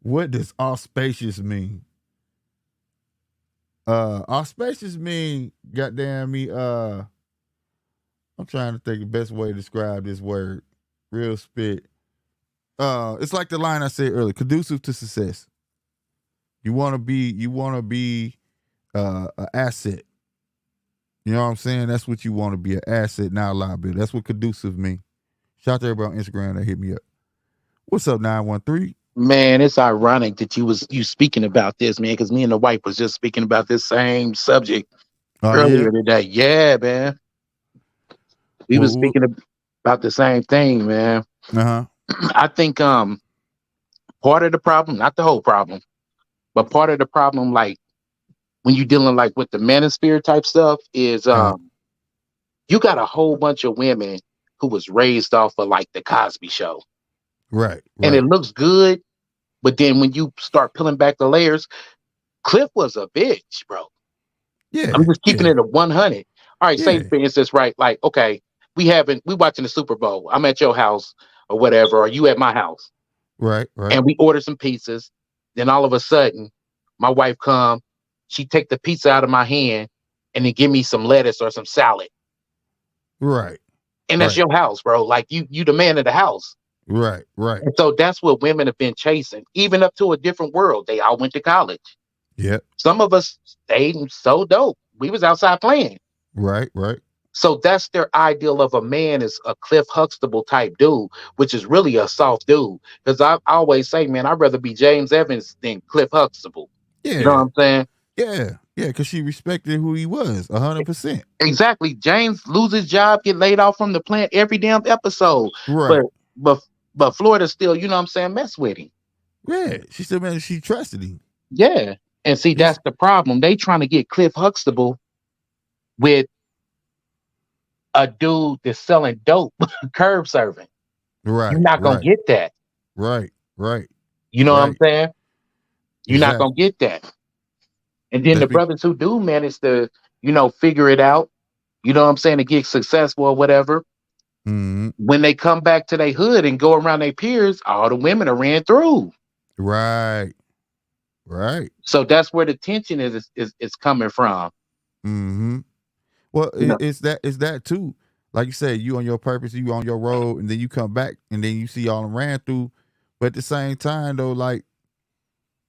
What does auspicious mean? Auspicious mean, goddamn me, I'm trying to think the best way to describe this word. Real spit. It's like the line I said earlier, conducive to success. You wanna be an asset. You know what I'm saying? That's what you want to be, an asset, not a liability. That's what conducive mean. Shout out to everybody on Instagram that hit me up. What's up, 913? Man, it's ironic that you speaking about this, man, because me and the wife was just speaking about this same subject Oh yeah? earlier today. Yeah, man. We was Well, speaking about the same thing, man. uh-huh. I think part of the problem, not the whole problem, but part of the problem, like when you're dealing like with the manosphere type stuff, is Uh-huh. you got a whole bunch of women who was raised off of like the Cosby show. Right, And it right. looks good, but then when you start peeling back the layers, Cliff was a bitch, bro. I'm Yeah, just keeping yeah, it at 100. All right, say yeah. for instance, right? Like, okay, we watching the Super Bowl. I'm at your house or whatever, or you at my house, Right, right, and we order some pizzas. Then all of a sudden, my wife come, she take the pizza out of my hand, and then give me some lettuce or some salad, right, and that's right, your house, bro. Like you the man of the house. right, right. And so that's what women have been chasing, even up to a different world. They all went to college. Yep. Some of us stayed so dope. We was outside playing. Right, right. So that's their ideal of a man is a Cliff Huxtable type dude, which is really a soft dude. Because I always say, man, I'd rather be James Evans than Cliff Huxtable. You know what Yeah, I'm saying? yeah, yeah, because she respected who he was, 100%. Exactly. James loses job, get laid off from the plant every damn episode. Right. But but but Florida still, you know what I'm saying, mess with him. Yeah. She said, man, she trusted him. Yeah. And see, He's that's the problem. They trying to get Cliff Huxtable with a dude that's selling dope, curb serving. You're right, not gonna right, get that. right, right, You know what I'm right. saying? You're not gonna Exactly. get that. And then That's the big. brothers who do manage to, figure it out, you know what I'm saying, to get successful or whatever, Mm-hmm. when they come back to their hood and go around their peers, all the women are ran through. Right, right. So that's where the tension is coming from. Mm-hmm. Well, You know, it's that too. Like you said, you on your purpose, you on your road, and then you come back, and then you see all them ran through. But at the same time, though, like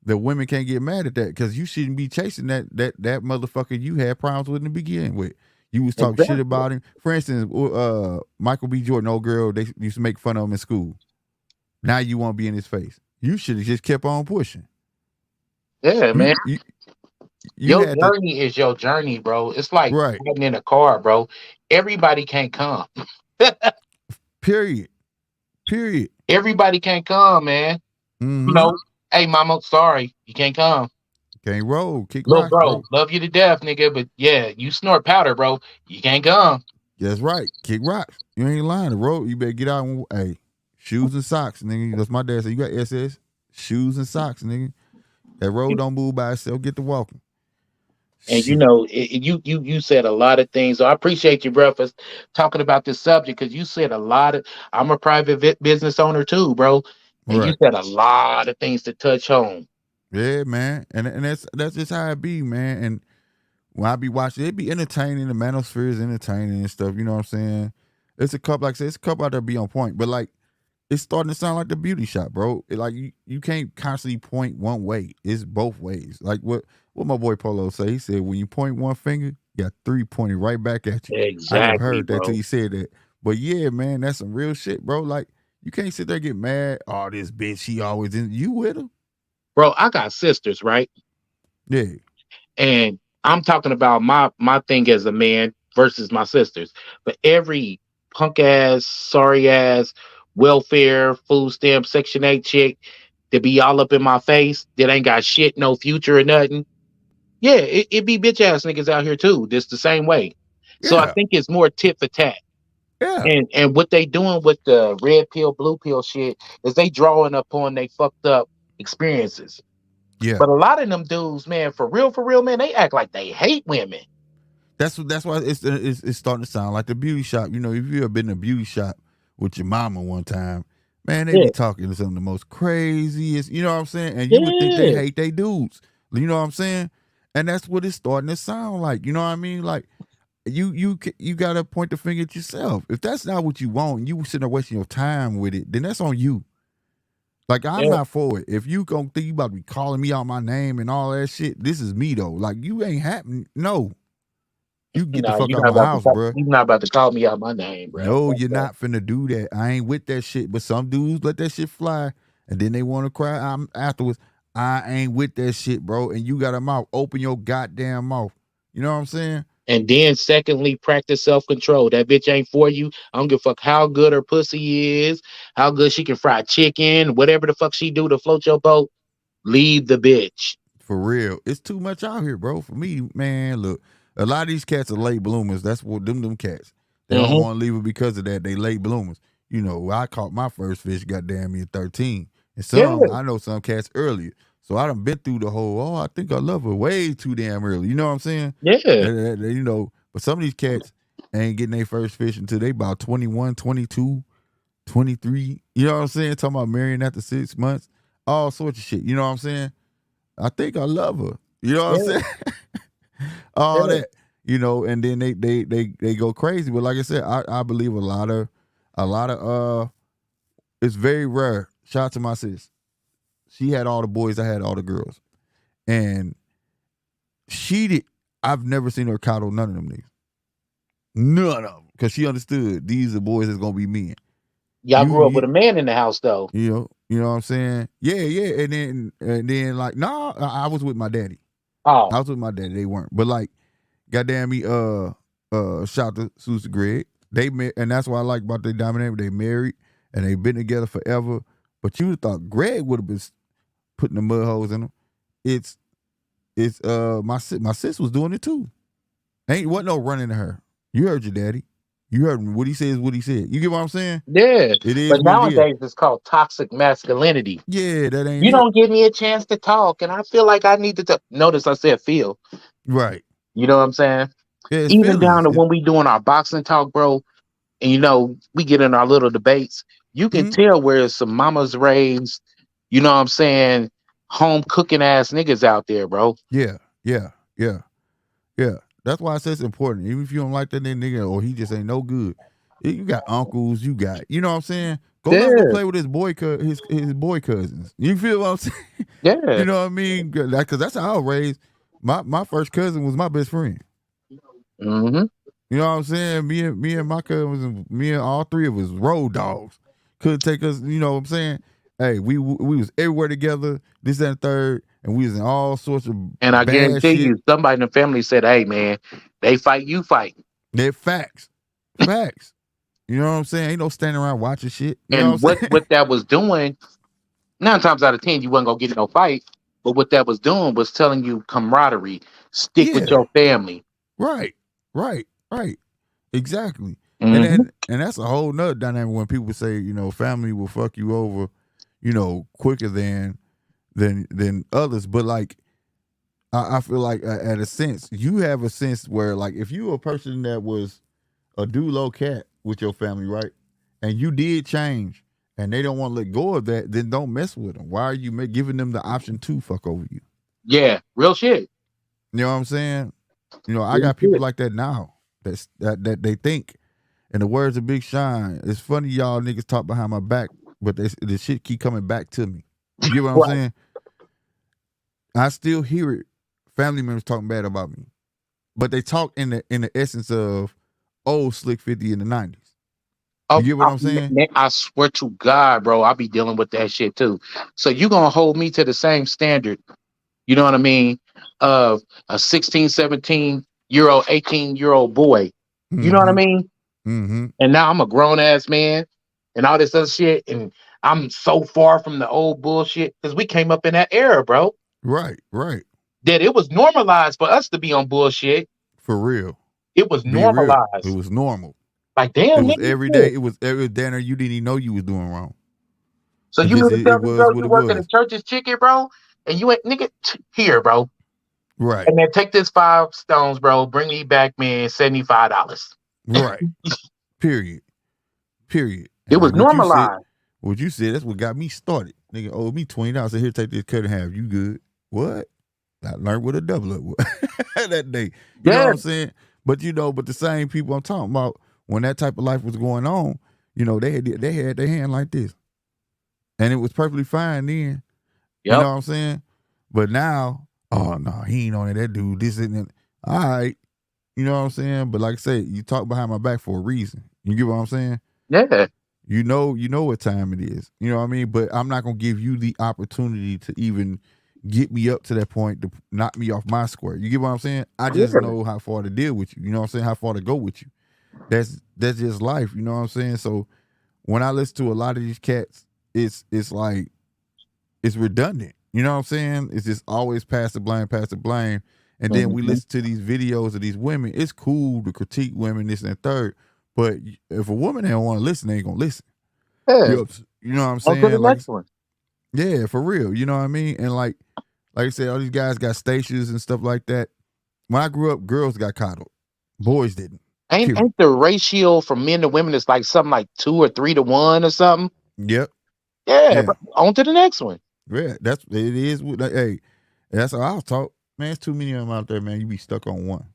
the women can't get mad at that because you shouldn't be chasing that motherfucker you had problems with in the beginning with. You was talking shit exactly. about him. For instance, Michael B. Jordan, old girl, they used to make fun of him in school. Now you want to be in his face. You should have just kept on pushing. Yeah, You man. you you Your had to journey is your journey, bro. It's like right. riding in a car, bro. Everybody can't come. Period. Period. Everybody can't come, man. You Mm-hmm. know, hey, mama, sorry, you can't come. Can't roll, kick Little rocks, bro, bro. love you to death, nigga. But yeah, you snort powder, bro. You can't come. That's right. Kick rocks. You ain't lying. The road, you better get out and hey, shoes and socks, nigga. That's my dad said. You got SS, shoes and socks, nigga. That road don't move by itself. Get to walking. And Shit. you said a lot of things. So I appreciate you, bro, for talking about this subject because you said a lot of. I'm a private business owner too, bro, and you Right. said a lot of things to touch home. Yeah, man. And that's just how it be, man. And when I be watching, it be entertaining. The manosphere is entertaining and stuff. You know what I'm saying? It's a couple, like I said, it's a couple out there be on point. But like it's starting to sound like the beauty shop, bro. Like you can't constantly point one way. It's both ways. Like what my boy Polo say. He said when you point one finger, you got three pointing right back at you. I never Exactly, heard that till bro. he said that. But yeah, man, that's some real shit, bro. Like you can't sit there and get mad. Oh, this bitch, she always in you with her. Bro, I got sisters, right? Yeah, And I'm talking about my thing as a man versus my sisters. But every punk ass, sorry ass, welfare, food stamp, Section 8 chick that be all up in my face that ain't got shit, no future or nothing. Yeah, it be bitch ass niggas out here too. This the same way. So I yeah, think it's more tit for tat. yeah, And what they doing with the red pill, blue pill shit is they drawing upon they fucked up experiences. yeah. But a lot of them dudes, man, for real, man, they act like they hate women. That's why it's starting to sound like the beauty shop. You know, if you ever been in a beauty shop with your mama one time, Man, they Yeah, be talking to some of the most craziest, you know what I'm saying? And you would think they yeah. hate they dudes. You know what I'm saying? And that's what it's starting to sound like. You know what I mean? Like you gotta point the finger at yourself. If that's not what you want, and you sitting there wasting your time with it, then that's on you. Like I'm Yeah. not for it. If you gonna think you about to be calling me out my name and all that shit, this is me though. Like you ain't happening. No, you get the No, fuck out my house, bruh. you're not about to call me out my name, bro. No, Fuck you're that. not finna do that. I ain't with that shit. But some dudes let that shit fly, and then they want to cry afterwards. I ain't with that shit, bro. And you got a mouth. Open your goddamn mouth. You know what I'm saying? And then secondly, practice self-control. That bitch ain't for you. I don't give a fuck how good her pussy is, how good she can fry chicken, whatever the fuck she do to float your boat. Leave the bitch. For real. It's too much out here, bro. For me, man, look, a lot of these cats are late bloomers. That's what them cats. They don't Mm-hmm. want to leave it because of that. They late bloomers. You know, I caught my first fish, goddamn me, at 13. And Yeah, some, I know some cats earlier. So I done been through the whole, I think I love her way too damn early. You know what I'm saying? yeah. You know, but some of these cats ain't getting their first fish until they about 21, 22, 23. You know what I'm saying? Talking about marrying after 6 months. All sorts of shit. You know what I'm saying? I think I love her. You know what I'm Yeah, saying? All yeah. that, and then they go crazy. But like I said, I believe a lot of it's very rare. Shout out to my sis. She had all the boys, I had all the girls. And she did I've never seen her coddle none of them niggas. None of them. Cause she understood these are boys that's gonna be men. Y'all You grew up you with a man in the house though. you know what I'm saying? Yeah, yeah. And then like, nah, I was with my daddy. Oh, I was with my daddy. They weren't. But like, goddamn me, shout to Susan Greg. They met, and that's what I like about their dynamic. They married and they've been together forever. But you would have thought Greg would have been putting the mud holes in them. It's my sis was doing it too. Ain't wasn't no running to her. You heard your daddy. You heard him. What he said is what he said. You get what I'm saying? yeah. It is But what it is. nowadays it's called toxic masculinity. Yeah, that ain't You it. don't give me a chance to talk, and I feel like I need to talk. Notice I said feel. Right. You know what I'm saying? Yeah, it's Even down feelings. to when we doing our boxing talk, bro, and we get in our little debates, you can Mhm. tell where some mamas raised, you know what I'm saying, home cooking ass niggas out there, bro. Yeah, yeah, yeah. Yeah, that's why I say it's important. Even if you don't like that nigga or he just ain't no good, you got uncles, you know what I'm saying? Go let him go Yeah, play with his boy cousins. You feel what I'm saying? yeah. You know what I mean? Because that's how I was raised. My first cousin was my best friend. Hmm. You know what I'm saying? Me and my cousins, and me and all three of us road dogs. Couldn't take us. You know what I'm saying? Hey, we was everywhere together. This that, and third, and we was in all sorts of And I bad guarantee shit. you, somebody in the family said, "Hey, man, they fight, you fight." They're facts. You know what I'm saying? Ain't no standing around watching shit. You know And what I'm what saying? what that was doing, 9 times out of 10, you wasn't gonna get in no fight. But what that was doing was telling you camaraderie, stick with Yeah. your family. Right. Right. Exactly. And Hmm. then and that's a whole nother dynamic when people say, family will fuck you over, quicker than others. But like I feel like at a sense, you have a sense where like if you a person that was a do low cat with your family, right? And you did change and they don't want to let go of that, then don't mess with them. Why are you giving them the option to fuck over you? Yeah, real shit. You know what I'm saying? I Real got people shit. like that now. That they think. In the words of Big Shine, it's funny y'all niggas talk behind my back, but the shit keep coming back to me. You get what I'm Right. saying? I still hear it. Family members talking bad about me, but they talk in the essence of old Slick 50 in the 90s. You Oh, get what I'm saying? I swear to God, bro, I'll be dealing with that shit too. So you gonna hold me to the same standard, you know what I mean, of a 16, 17-year old, 18-year old boy. You know what I Mm-hmm. mean? Mm-hmm. And now I'm a grown ass man and all this other shit. And I'm so far from the old bullshit because we came up in that era, bro, Right. that it was normalized for us to be on bullshit. For real. It was Be real. It normalized. was normal. Like, It damn, was nigga, every shit. day. It was every dinner you didn't even know you was doing wrong. So It you just mean to it tell me, was bro, what you it work at a was. church's chicken, bro, and you ain't nigga here, bro. Right. And then take this 5 stones, bro. Bring me back, man, $75. Right. Period. Period. It And was like what you said, normalized. What you said, that's what got me started. Nigga owed me $20. I said, here, take this cut in half. You good? What? I learned what a double up was that day. You know Yeah, what I'm saying? But but the same people I'm talking about, when that type of life was going on, they had their hand like this. And it was perfectly fine then. You yep. know what I'm saying? But now, oh no, he ain't on it. That dude, this and that. All right. You know what I'm saying? But like I said, you talk behind my back for a reason. You get what I'm saying? Yeah. You know what time it is. You know what I mean? But I'm not gonna give you the opportunity to even get me up to that point to knock me off my square. You get what I'm saying? I just Yeah. know how far to deal with you. You know what I'm saying? How far to go with you. That's just life. You know what I'm saying? So when I listen to a lot of these cats, it's like it's redundant. You know what I'm saying? It's just always pass the blame, pass the blame. And then we Mhm. listen to these videos of these women. It's cool to critique women, this and third. But if a woman don't want to listen, they ain't gonna listen. Yeah. You know what I'm On to the saying? Like, next one. yeah, for real. You know what I mean? And like I said, all these guys got stations and stuff like that. When I grew up, girls got coddled. Boys didn't. Period. Ain't the ratio from men to women is like something like 2 or 3 to 1 or something? Yep. Yeah, Yeah. on to the next one. Yeah. That's it is. Like, hey, that's how I was taught. Man, it's too many of them out there, man. You be stuck on one.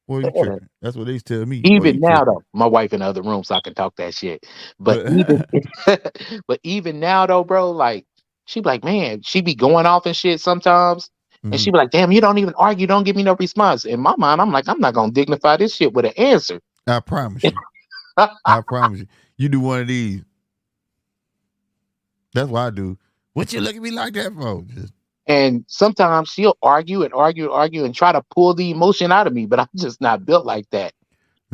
Boy, you Yeah. tripping. That's what they tell me. Boy, you Even now tripping. though, my wife in the other room, so I can talk that shit. But even But but even now though, bro, like she be like, man, she be going off and shit sometimes. And she mhm, be like, damn, you don't even argue, don't give me no response. In my mind, I'm like, I'm not gonna dignify this shit with an answer. I promise you. I promise you. You do one of these. That's what I do. What you look at me like that for? Just And sometimes she'll argue and argue and argue and try to pull the emotion out of me, but I'm just not built like that.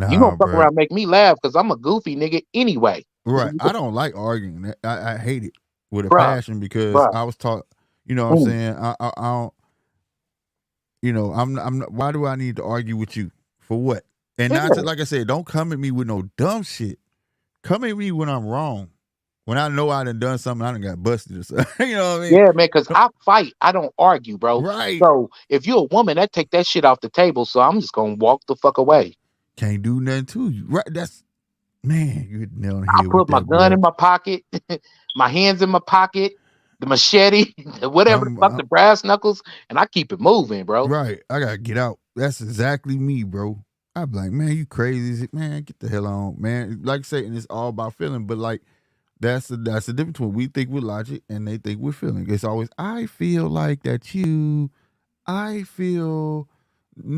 You gonna nah, fuck bro. around and make me laugh because I'm a goofy nigga anyway. Right. I don't like arguing. I hate it with a Bruh, passion because bruh. I was taught. You know what I'm Mm. saying? I don't. I'm not, why do I need to argue with you for what? And not to, Yeah. like I said, don't come at me with no dumb shit. Come at me when I'm wrong. When I know I done something, I done got busted or something. You know what I mean? Yeah, man, because I fight. I don't argue, bro. Right. So if you're a woman, that take that shit off the table. So I'm just gonna walk the fuck away. Can't do nothing to you. Right. That's man, you hit the nail on the I head with put my that, gun boy. in my pocket, my hands in my pocket, the machete, whatever the fuck, I'm the brass knuckles, and I keep it moving, bro. right. I gotta get out. That's exactly me, bro. I'm like, man, you crazy. Man, get the hell on. Man, like I say, and it's all about feeling, but like that's the difference between we think with logic and they think with feeling. It's always I feel like that I feel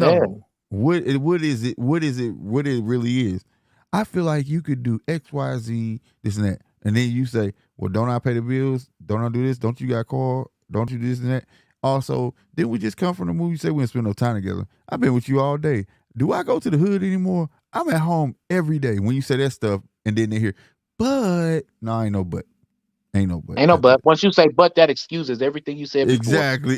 Yeah, no. What is it? What is it? What it really is? I feel like you could do X, Y, Z, this and that, and then you say, "Well, don't I pay the bills? Don't I do this? Don't you got a car? Don't you do this and that?" Also, didn't we just come from the movie? You say we didn't spend no time together. I've been with you all day. Do I go to the hood anymore? I'm at home every day. When you say that stuff, and then they hear, but no, ain't no but, ain't no but ain't no after but. that. Once you say but, that excuses everything you said before. Exactly,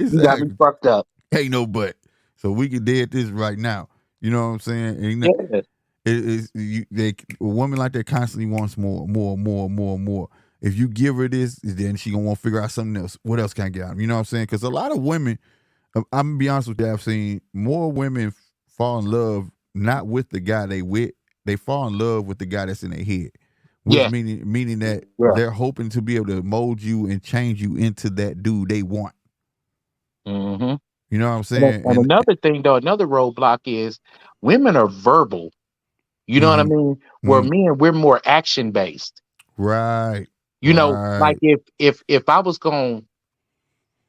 You got me exactly. fucked up. Ain't no but. So we can dead this right now. You know what I'm saying? Ain't not, Yeah. a woman like that constantly wants more, more, more, more, more. If you give her this, then she gonna want to figure out something else. What else can I get out of 'em? You know what I'm saying? Because a lot of women, I'm gonna be honest with you, I've seen more women fall in love not with the guy they with. They fall in love with the guy that's in their head, which Yeah. meaning that Yeah. they're hoping to be able to mold you and change you into that dude they want. hmm You know what I'm And, saying? and another thing, though, another roadblock is women are verbal. You know what I Mhm, mean? Where mhm. men, we're more action based. Right. You know, like Right. if I was gonna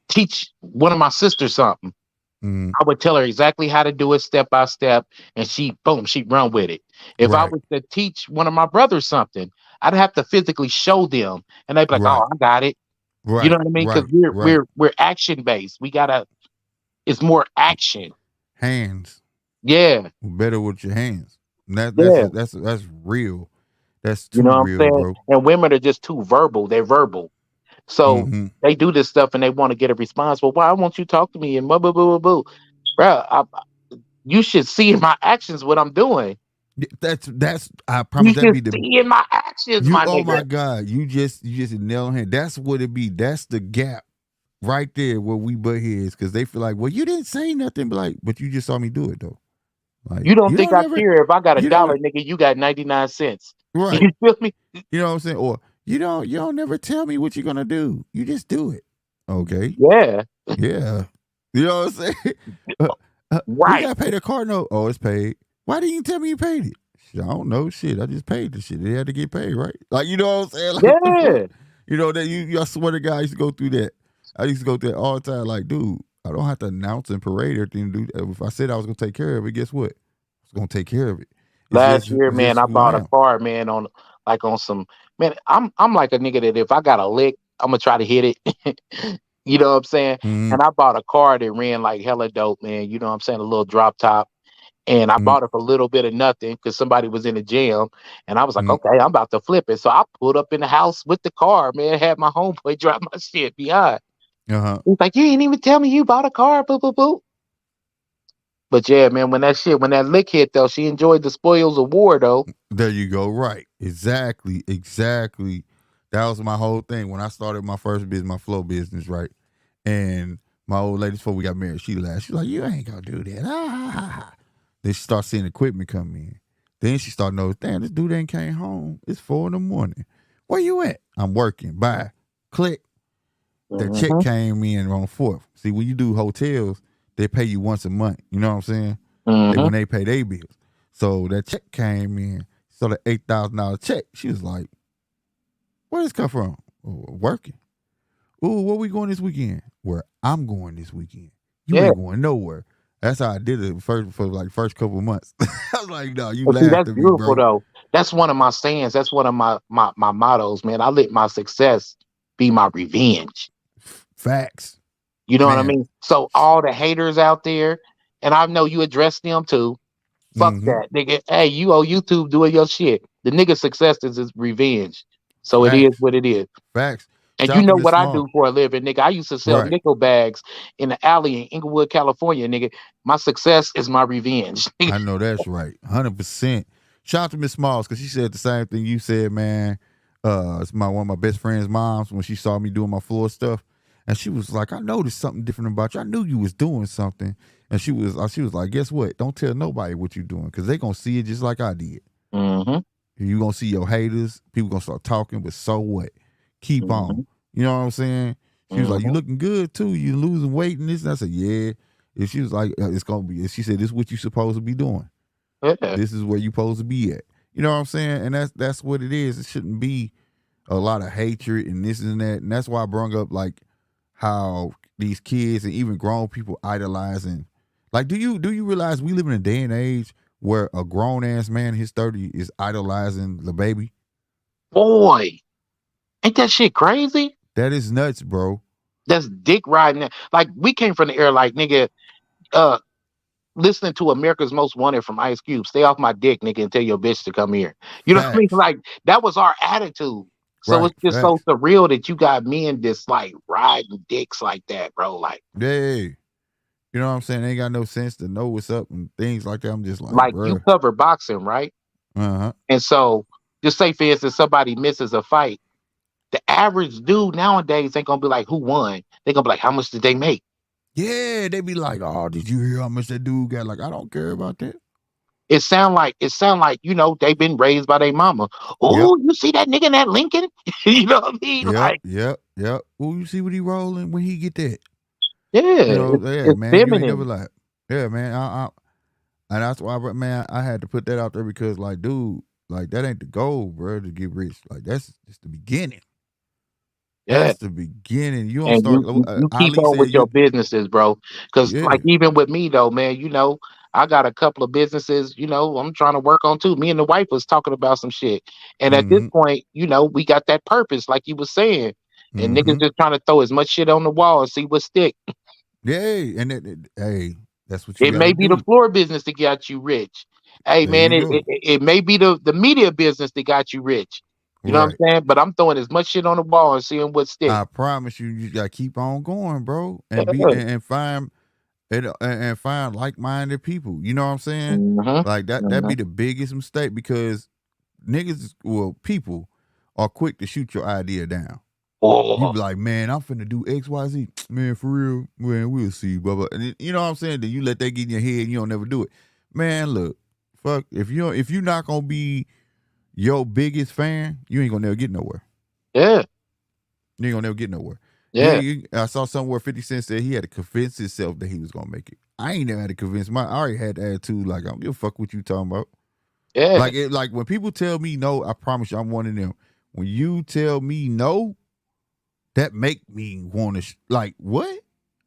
teach one of my sisters something, Mm, I would tell her exactly how to do it step by step, and she boom, she'd run with it. If I right. was to teach one of my brothers something, I'd have to physically show them, and they'd be like, Right. "Oh, I got it." You know Right. what I mean? Because Right. Right. we're action based. We gotta. It's more action. Hands. Yeah, Better with your hands. yeah. That's real. That's You too know what I'm real, saying? bro. And women are just too verbal. They're verbal. So Mm-hmm. they do this stuff and they want to get a response. Well, why won't you talk to me? And blah, blah, blah, blah, blah. Bro, you should see in my actions what I'm doing. That's I You promise that should be the see in my actions, you my oh nigga. my God. You just nail on hand. That's what it be. That's the gap right there where we butt heads because they feel like, well, you didn't say nothing, but you just saw me do it though. Like You don't you think don't I ever care if I got a you don't dollar, nigga? You got 99 cents. right. You feel me? You know what I'm saying? Or You don't never tell me what you're gonna do. You just do it. Okay. Yeah, Yeah. You know what I'm saying? Uh, we right. gotta pay the car note. Oh, it's paid. Why didn't you tell me you paid it? Shit, I don't know. Shit, I just paid the shit. They had to get paid, right? Like, you know what I'm saying? Like, what the fuck? Yeah, You know that I swear to God, I used to go through that. I used to go through that all the time. Like, dude, I don't have to announce and parade everything. Dude, if I said I was gonna take care of it, guess what? I was gonna take care of it. last year, It's man, just I who I bought a am. car, man, on like on some man. I'm like a nigga that if I got a lick, I'm gonna try to hit it. You know what I'm saying? Mm-hmm. And I bought a car that ran like hella dope, man. You know what I'm saying? A little drop top. And I Mm-hmm. bought it for a little bit of nothing because somebody was in the jam. And I was like, Mm-hmm. okay, I'm about to flip it. So I pulled up in the house with the car, man. Had my homeboy drop my shit behind. Uh-huh. He's like, you didn't even tell me you bought a car. Boop, boop, boop. But yeah, man, when that lick hit though, she enjoyed the spoils of war though. There you go. Right. Exactly. Exactly. That was my whole thing when I started my first business, my flow business, right? And my old lady, before we got married, she laughed. She's like, "You ain't gonna do that." Ah, ha, ha, ha. Then she started seeing equipment come in. Then she started noticing, damn, this dude ain't came home. It's 4 a.m. Where you at? I'm working. Bye. Click. That check Mm-hmm. came in on the 4th. See, when you do hotels, they pay you once a month. You know what I'm saying? Mm-hmm. When they pay their bills. So that check came in. So the $8,000 check. She was like, "Where this come from?" "Oh, working." "Ooh, where we going this weekend?" "Where I'm going this weekend. You Yeah. ain't going nowhere." That's how I did it for like first couple of months. I was like, "No, you But see, laughed that's at me, beautiful bro." though. That's one of my sayings. That's one of my mottos, man. I let my success be my revenge. Facts, You know what I man. mean? So all the haters out there, and I know you address them too. Fuck Mm-hmm. that, nigga. Hey, you on YouTube doing your shit. The nigga success is his revenge. So it is Facts, what it is. facts. And Shout you out to know Miss what I Small. do for a living, nigga. I used to sell Right. nickel bags in the alley in Inglewood, California, nigga. My success is my revenge. I know that's right. 100%. Shout out to Miss Smalls because she said the same thing you said, man. It's one of my best friend's moms when she saw me doing my floor stuff. And she was like, I noticed something different about you. I knew you was doing something. And she was like, guess what? Don't tell nobody what you doing because they gonna see it just like I did. Mm-hmm. You gonna see your haters, people gonna start talking, but so what? Keep on. Mm-hmm. You know what I'm saying? She was like, you Mm-hmm. looking good too. You losing weight and this. And I said, yeah. And she was like, it's gonna be. And she said, this is what you supposed to be doing. Yeah. This is where you supposed to be at. You know what I'm saying? And that's what it is. It shouldn't be a lot of hatred and this and that. And that's why I brought up like how these kids and even grown people idolizing. Like, do you realize we live in a day and age where a grown ass man in his 30 is idolizing the baby? Boy, ain't that shit crazy? That is nuts, bro. That's dick riding. Like we came from the era, like nigga, uh, listening to America's Most Wanted from Ice Cube. Stay off my dick, nigga, and tell your bitch to come here. You know what I mean? Facts. Like that was our attitude. So Right. it's just so Facts. surreal that you got men just like riding dicks like that, bro. Yeah. You know what I'm saying? They ain't got no sense to know what's up and things like that. I'm just like, Like you bruh. cover boxing, right? Uh-huh. And so just say for instance somebody misses a fight. The average dude nowadays ain't gonna be like, who won? They gonna be like, how much did they make? Yeah, they be like, oh, did you hear how much that dude got? Like, I don't care about that. It sound like they've been raised by their mama. Yep. Oh, you see that nigga in that Lincoln? You know what I mean? Yep. Like, Yep. Yep. Oh, you see what he rolling when he get that? You yeah, know, yeah, it's man, you ain't never feminine. like, yeah, man. And that's why, man, I had to put that out there because, like, dude, like that ain't the goal, bro, to get rich. Like, that's just the beginning. Yeah. That's the beginning. You don't And start. you keep Ali on said, with you, your businesses, bro. Because yeah, like even with me though, man, I got a couple of businesses, I'm trying to work on too. Me and the wife was talking about some shit. And at this mm-hmm, point, we got that purpose, like you was saying. And niggas mm-hmm, just trying to throw as much shit on the wall and see what stick. yeah, and hey, that's what you It got to may be the do. floor business that got you rich. Hey There man, you it, go. it, it may be the media business that got you rich. You know what Right. I'm saying? But I'm throwing as much shit on the wall and seeing what stick. I promise you, you gotta keep on going, bro, and be Yeah. and find and find like minded people. You know what I'm saying? Hmm. Like that be the biggest mistake because niggas, well, people are quick to shoot your idea down. You Oh, be like, man, I'm finna do X, Y, Z. Man, for real, man, we'll see, blah blah. And then, you know what I'm saying? Then you let that get in your head, and you don't never do it. Man, look, fuck. If you not gonna be your biggest fan, you ain't gonna never get nowhere. Yeah. You ain't gonna never get nowhere. Yeah. I saw somewhere 50 Cent said he had to convince himself that he was gonna make it. I ain't never had to convince I already had the attitude like I don't give a fuck what you talking about. Yeah. Like when people tell me no, I promise you I'm one of them. When you tell me no, that make me want to like what?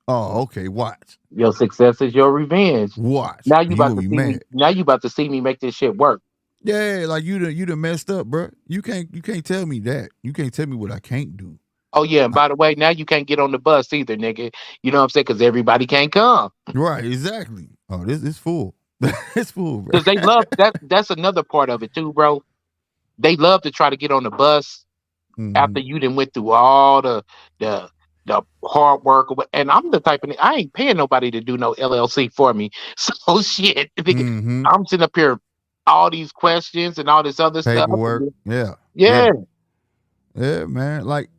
Oh, okay, watch. Your success is your revenge. Watch. Now you And you about gonna to be see me. mad. Now you about to see me make this shit work. Yeah, like you done messed up, bro. You can't tell me that. You can't tell me what I can't do. Oh yeah, and by the way, now you can't get on the bus either, nigga. You know what I'm saying? Because everybody can't come. Right, exactly. Oh, this is full. It's full, bro. Because they love that. That's another part of it too, bro. They love to try to get on the bus Mm-hmm. after you done went through all the the hard work. And I'm the type of I ain't paying nobody to do no LLC for me. So shit, nigga, Mm-hmm. I'm sitting up here all these questions and all this other stuff. Paperwork. Yeah. Yeah. Yeah. Yeah, man. Like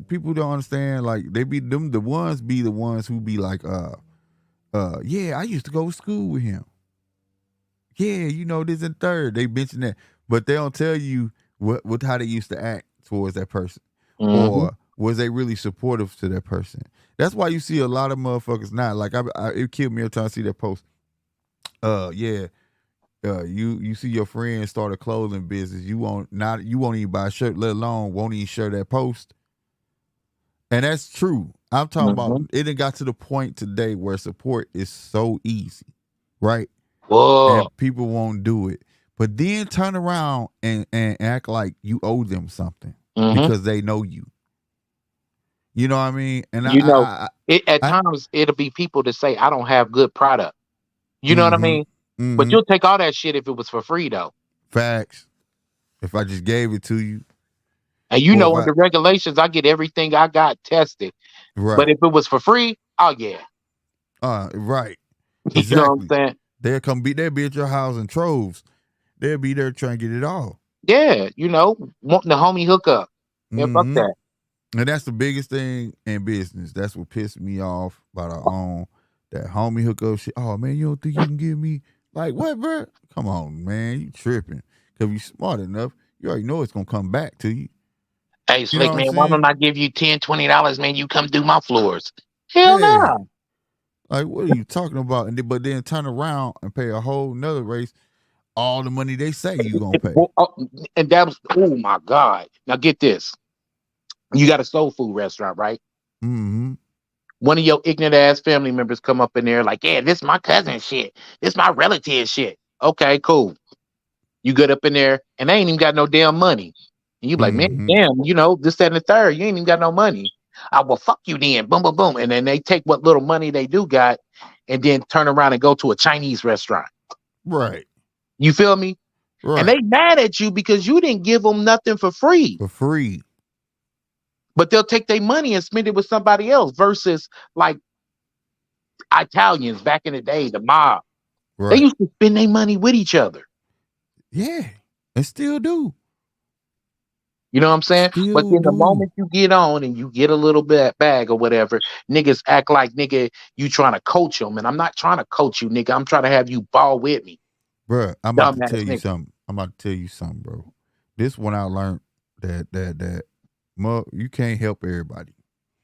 people don't understand. Like they be them the ones who be like, yeah, I used to go to school with him. Yeah, you know this and third. They mention that, but they don't tell you what how they used to act towards that person, Hmm. or was they really supportive to that person. That's why you see a lot of motherfuckers not like it killed me every time I see that post. Yeah, you see your friend start a clothing business. You won't even buy a shirt, let alone won't even share that post. And that's true. I'm talking about Hmm. it done got to the point today where support is so easy, right? Whoa. And people won't do it. But then turn around and act like you owe them something Hmm. because they know you. You know what I mean? And You know, it at I times it'll be people that say I don't have good product. You know what I mm-hmm. mean? But Mm-hmm. you'll take all that shit if it was for free though. Facts. If I just gave it to you, And you or if know, I under regulations, I get everything I got tested. But right. if it was for free, oh yeah. Right. You know what I'm Exactly. saying? They'll be at your house in troves. They'll be there trying to get it all. Yeah, you know, wanting the homie hookup. Yeah, fuck Mm-hmm. that. And that's the biggest thing in business. That's what pissed me off about our own that homie hookup shit. Oh man, you don't think you can give me like what, bro? Come on, man, you tripping? Cause you smart enough, you already know it's gonna come back to you. Hey, You know slick what I'm man, why saying? don't I give you $10, $20, man? You come do my floors. Hell Yeah. no. Like what are you talking about? But then turn around and pay a whole nother race all the money they say you gonna pay. And that was, oh my God. Now get this. You got a soul food restaurant, right? Mm-hmm. One of your ignorant ass family members come up in there like, yeah, this my cousin shit. This my relative shit. Okay, cool. You get up in there and they ain't even got no damn money. And you be like, man, Mm-hmm. damn, you know, this, that, and the third. You ain't even got no money. I will fuck you then. Boom, boom, boom. And then they take what little money they do got and then turn around and go to a Chinese restaurant. Right. You feel me? And Right. they mad at you because you didn't give them nothing for free. For free. But they'll take their money and spend it with somebody else versus like Italians back in the day, the mob. They Right. used to spend their money with each other. Yeah. And still do. You know what I'm saying? But Still then the do. moment you get on and you get a little bit bag or whatever, niggas act like nigga you trying to coach them, and I'm not trying to coach you, nigga. I'm trying to have you ball with me, Bruh, I'm about to tell dumbass you nigga. something. I'm about to tell you something, bro. This one I learned that you can't help everybody.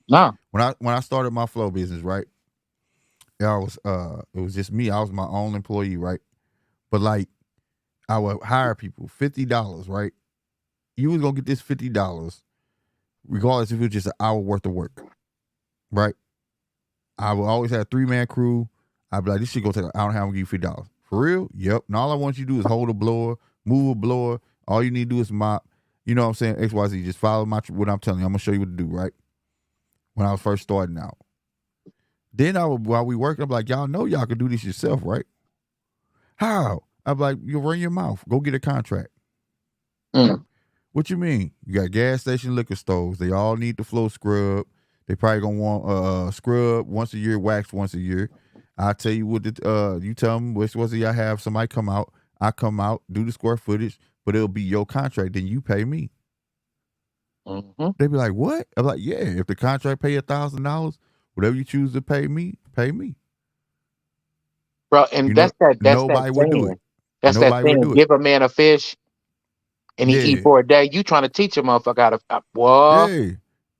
Nah. When I started my flow business, right? I was it was just me. I was my own employee, right? But like I would hire people $50, right? You was gonna get this $50 regardless if it was just an hour worth of work, right? I would always have a 3-man crew. I'd be like, this shit gonna take an hour and a half. I'm gonna give you $50. For real? Yep. And all I want you to do is hold a blower, move a blower. All you need to do is mop. You know what I'm saying? XYZ. Just follow what I'm telling you. I'm gonna show you what to do, right? When I was first starting out. Then while we work, I'm like, y'all know y'all can do this yourself, right? How? I'm like, you run your mouth. Go get a contract. Mm. What you mean? You got gas station liquor stores. They all need the flow scrub. They probably gonna want scrub once a year, wax once a year. I tell you what, you tell them which was it I have. Somebody come out. I come out, do the square footage, but it'll be your contract. Then you pay me. Mm-hmm. They be like, what? I'm like, yeah. If the contract pay $1,000, whatever you choose to pay me, pay me. Bro, and You know, that's that nobody would do saying. it. That's that Nobody would saying, do it. give a man a fish and he eat Yeah. for a day. You trying to teach a motherfucker how to what? Yeah.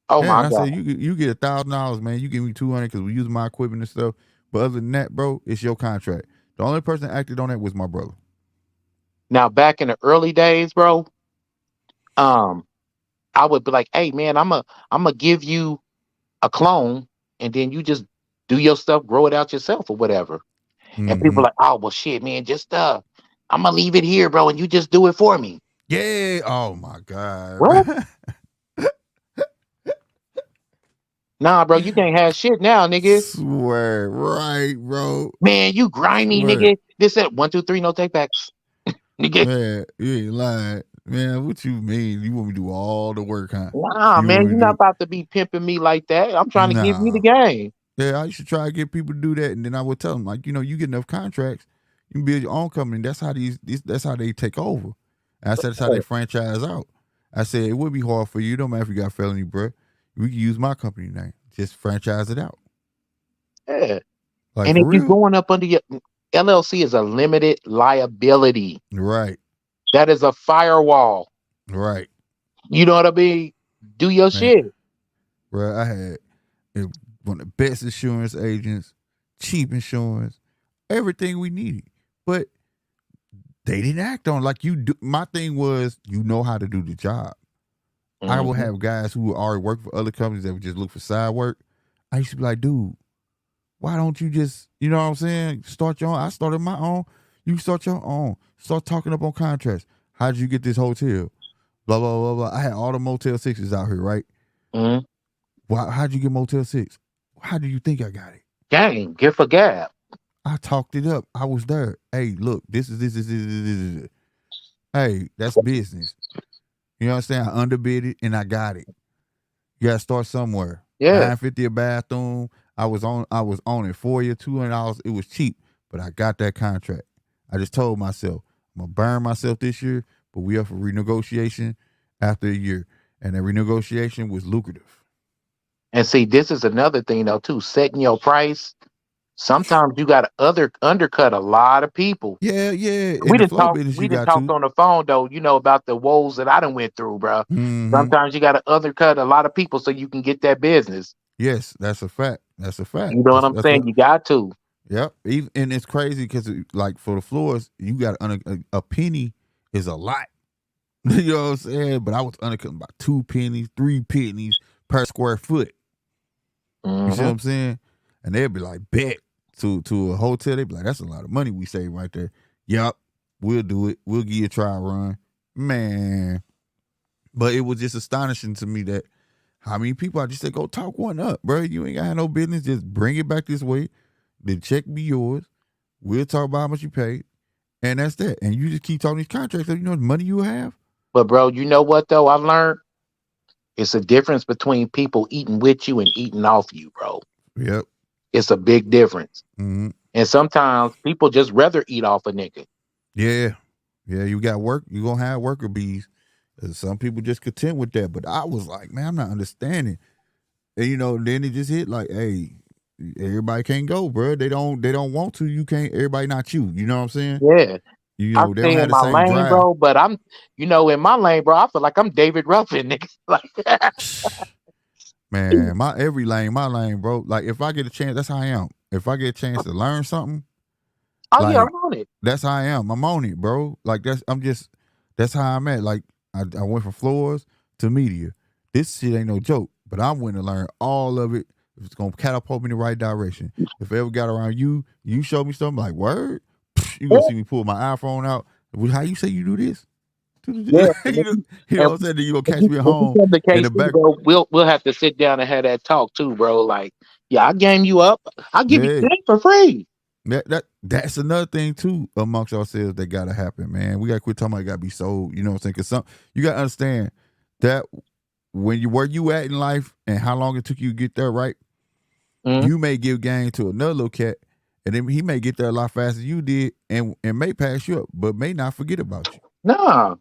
Oh Yeah, and my I said god! you get $1,000, man. You give me 200 because we use my equipment and stuff. But other than that, bro, it's your contract. The only person that acted on that was my brother. Now back in the early days, bro, um, I would be like, hey man, I'm gonna give you a clone, and then you just do your stuff, grow it out yourself or whatever. And people Mm-hmm. are like, oh well, shit, man, just I'm gonna leave it here, bro, and you just do it for me. Yeah. Oh my God. What? Nah, bro, you can't have shit now, nigga. Swear. Right, bro. Man, you grimy, Swear. nigga. This that 1, 2, 3, no take backs, nigga. Man, you ain't lying. Man, what you mean? You want me to do all the work, huh? Nah, You man, want me you're to not do about to be pimping me like that. I'm trying to give you the nah. game. Yeah, I used to try to get people to do that, and then I would tell them, like, you get enough contracts, you can build your own company. That's how that's how they take over. And I said that's how they franchise out. I said it would be hard for you. Don't matter if you got felony, bro. We can use my company name. Just franchise it out. Yeah. Like And for if you're real. going up under your LLC is a limited liability. Right. That is a firewall. Right. You know what I mean? Do your Man. shit. Bro, I had one of the best insurance agents, cheap insurance, everything we needed. But they didn't act on it like you do. My thing was, you know how to do the job. I would Mhm. have guys who already work for other companies that would just look for side work. I used to be like, dude, why don't you just, you know what I'm saying? Start your own. I started my own. You start your own. Start talking up on contracts. How'd you get this hotel? Blah, blah, blah, blah. I had all the Motel 6s out here, right? Mhm. How'd you get Motel 6? How do you think I got it? Gang, give a gab. I talked it up. I was there. Hey, look, this is this. Hey, that's business. You know what I'm saying? I underbid it and I got it. You gotta start somewhere. Yeah. $950 a bathroom. I was on it for you, $200. It was cheap, but I got that contract. I just told myself, I'm gonna burn myself this year, but we up for renegotiation after a year. And that renegotiation was lucrative. And see, this is another thing though, too. Setting your price. Sometimes you gotta undercut a lot of people. Yeah, yeah. In We the didn't flow talk. business, We you didn't got talk to. on the phone though. You know about the woes that I done went through, bro. Mm-hmm. Sometimes you got to undercut a lot of people so you can get that business. Yes, that's a fact. That's a fact. You know what I'm That's saying? what. You got to. Yep. Even and it's crazy because like for the floors, you got a penny is a lot. You know what I'm saying? But I was undercutting about 2 pennies, 3 pennies per square foot. You see what Hmm. I'm saying? And they'd be like, bet to a hotel. They'd be like, that's a lot of money we save right there. Yup, we'll do it. We'll give you a trial run. Man. But it was just astonishing to me that how many people I just said, go talk one up, bro. You ain't got no business. Just bring it back this way. The check be yours. We'll talk about how much you paid. And that's that. And you just keep talking these contracts so you know the money you have. But bro, you know what though? I've learned it's a difference between people eating with you and eating off you, bro. Yep. It's a big difference. Mm-hmm. And sometimes people just rather eat off a nigga. Yeah. Yeah, you got work. You gonna have worker bees. And some people just content with that. But I was like, man, I'm not understanding. And then it just hit like, hey, everybody can't go, bro. They don't want to. You can't. Everybody not you. You know what I'm saying? Yeah. I They don't stay have in the my same lane, drive. bro. But in my lane, bro, I feel like I'm David Ruffin, nigga. Like, Man, my lane, bro. Like if I get a chance, that's how I am. If I get a chance to learn something, oh yeah, I'm like on it. that's how I am. I'm on it, bro. Like that's how I'm at. Like I went from floors to media. This shit ain't no joke. But I'm willing to learn all of it. If it's gonna catapult me in the right direction. If I ever got around you, you show me something like word, you gonna see me pull my iPhone out. How you say you do this? Yeah. You know what I'm saying? Then you gonna catch me at If you home come to in the KC, back. bro, we'll have to sit down and have that talk too, bro. Like, yeah, I game you up. I'll give you Yeah. that for free. That's another thing too amongst ourselves that gotta happen, man. We gotta quit talking about it gotta be sold. You know what I'm saying? Because you gotta understand that where you at in life and how long it took you to get there, right? Mhm. You may give game to another little cat, and then he may get there a lot faster than you did, and may pass you up, but may not forget about you. Nah.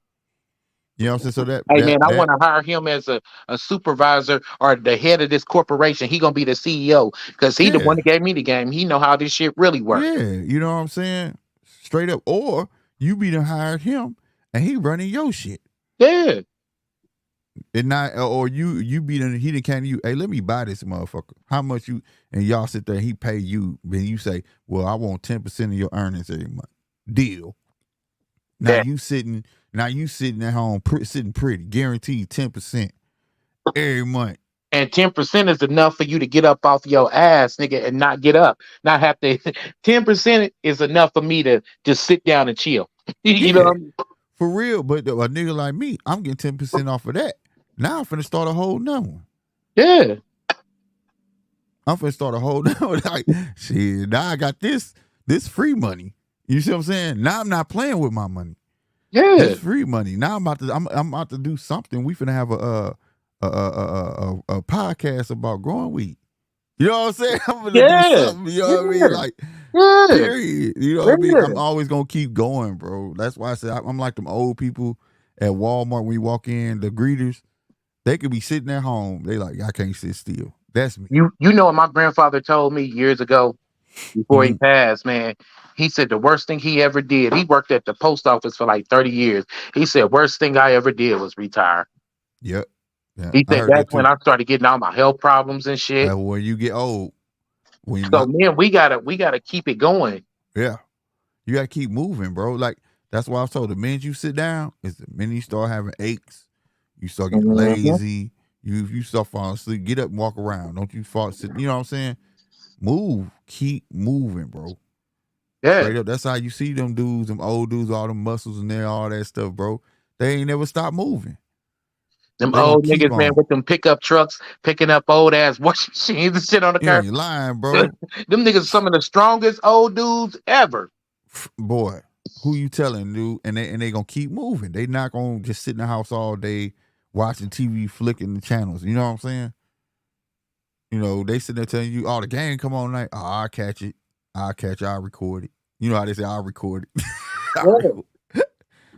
You know what I'm saying? So that Hey that man, I that want to hire him as a supervisor or the head of this corporation. He gonna be the CEO because he the one yeah, that gave me the game. He know how this shit really works. yeah. You know what I'm saying? Straight up, or you be done hired him, and he running your shit. Yeah. And not or you be in he didn't came to you, hey, let me buy this motherfucker. How much you and y'all sit there and he pay you, then you say, well, I want 10% of your earnings every month. Deal. Now Yeah. you sitting at home sitting pretty, guaranteed 10% every month. And 10% is enough for you to get up off your ass, nigga, and not get up. Not have to 10% is enough for me to just sit down and chill. You know Yeah, what I mean? for real. But a nigga like me, I'm getting 10% off of that. Now I'm finna start a whole new one. Yeah. I'm finna start a whole new one. Like, shit, now I got this free money. You see what I'm saying? Now I'm not playing with my money. Yeah. This free money. Now I'm about to do something. We finna have a podcast about growing weed. You know what I'm saying? I'm gonna do Yeah. something. You know what I mean? Yeah. Like, Yeah. period. You know what I mean? I'm Yeah. always gonna keep going, bro. That's why I said I'm like them old people at Walmart when you walk in. The greeters, they could be sitting at home. They like, I can't sit still. That's me. You know what my grandfather told me years ago before he Mm-hmm. passed, man. He said the worst thing he ever did. He worked at the post office for like 30 years. He said worst thing I ever did was retire. Yep. Yeah, He I said heard that's that when too. I started getting all my health problems and shit. When you get old, when So my man, we gotta keep it going. yeah, you gotta keep moving, bro. Like that's why I was told the minute you sit down is the minute you start having aches, you start getting Mhm. lazy, you start falling asleep. Get up and walk around. Don't you fall sit. You know what I'm saying? Move, keep moving, bro. Yeah. Straight up. That's how you see them dudes, them old dudes, all them muscles in there, all that stuff, bro. They ain't never stop moving. Them They gonna old keep niggas, man, on. with them pickup trucks picking up old ass washing machines and shit on the You curb. ain't lying, bro. Them niggas some of the strongest old dudes ever. Boy, who you telling, dude? And they gonna keep moving. They not gonna just sit in the house all day watching TV, flicking the channels. You know what I'm saying? You know, they sitting there telling you, "Oh, the game come on tonight. Oh, I'll catch it. I'll catch it. I'll record it." You know how they say, "I'll record it." I'll Yeah. record.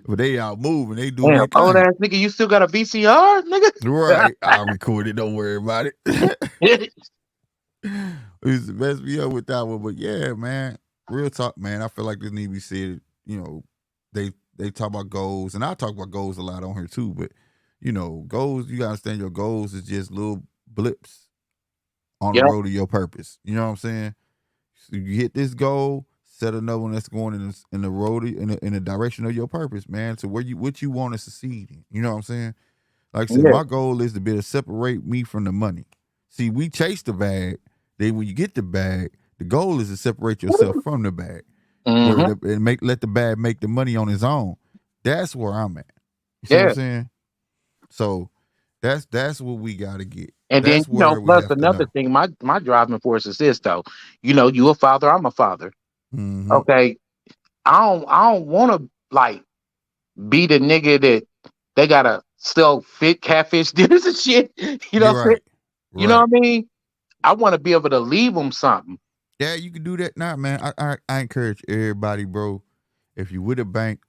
But they out moving. They doing Damn, their old thing. ass nigga, you still got a VCR, nigga? Right. I'll record it. Don't worry about it. It's the best me up with that one. But yeah, man. Real talk, man. I feel like this need to be said. You know, they talk about goals, and I talk about goals a lot on here too. But you know, goals, you gotta understand your goals is just little blips on the Yep. road to your purpose. You know what I'm saying? So you hit this goal, set another one that's going in the road in the direction of your purpose, man. To where what you want to succeed in. You know what I'm saying? Like I said, Yeah. my goal is to be able to separate me from the money. See, we chase the bag. Then when you get the bag, the goal is to separate yourself from the bag, where Hmm. and let the bag make the money on its own. That's where I'm at. You see what I'm Yeah. saying? So that's what we got to get. And then, That's where we plus have to another know. thing, my driving force is this though. You a father, I'm a father. Mm-hmm. Okay. I don't wanna like be the nigga that they gotta sell fit catfish dinners and shit. You know You're what I'm saying? right. You know Right. what I mean? I wanna be able to leave them something. Yeah, you can do that now, man. I encourage everybody, bro. If you with a bank,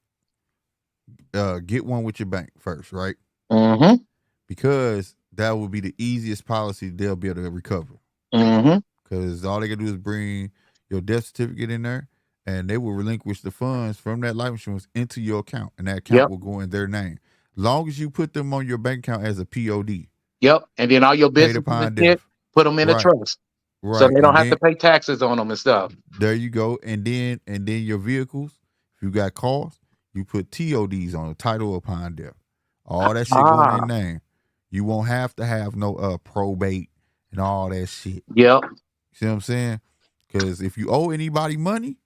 get one with your bank first, right? Mm-hmm. Because that will be the easiest policy they'll be able to recover. Mm-hmm. Because all they gotta do is bring your death certificate in there, and they will relinquish the funds from that life insurance into your account, and that account Yep. will go in their name. Long as you put them on your bank account as a POD, Yep. And then all your paid businesses and upon shit, death. put them in a Right, trust. So right, they don't and have to then pay taxes on them and stuff. there you go, and then your vehicles. If you got cars, you put TODs on the title upon death. All that shit go in their Ah. name. You won't have to have no probate and all that shit. Yep. See what I'm saying? Because if you owe anybody money,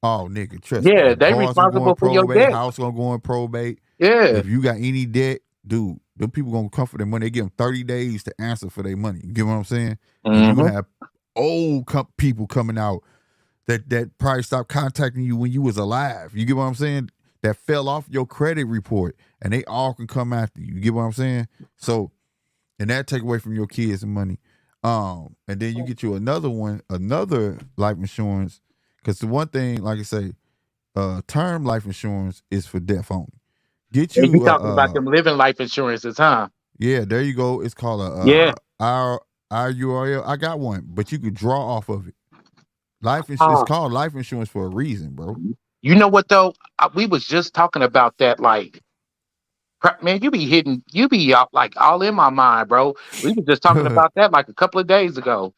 oh nigga, trust me, Yeah, them they cars gonna go in responsible for your probate, debt. house gonna go in probate. Yeah. If you got any debt, dude, them people gonna come for their money. They give them 30 days to answer for their money. You get what I'm saying? And you Mm-hmm. gonna have old people coming out that probably stopped contacting you when you was alive. You get what I'm saying? That fell off your credit report, and they all can come after you. You get what I'm saying? So, and that take away from your kids money. And then you get you another one, another life insurance, because the one thing, like I say, term life insurance is for death only. Get And you you talking about them living life insurances, huh? yeah, there you go. It's called Yeah. IURL. I got one, but you could draw off of it. Life insurance. It's Ah. called life insurance for a reason, bro. You know what though? We was just talking about that. Like Man, you be like all in my mind, bro. We were just talking about that like a couple of days ago.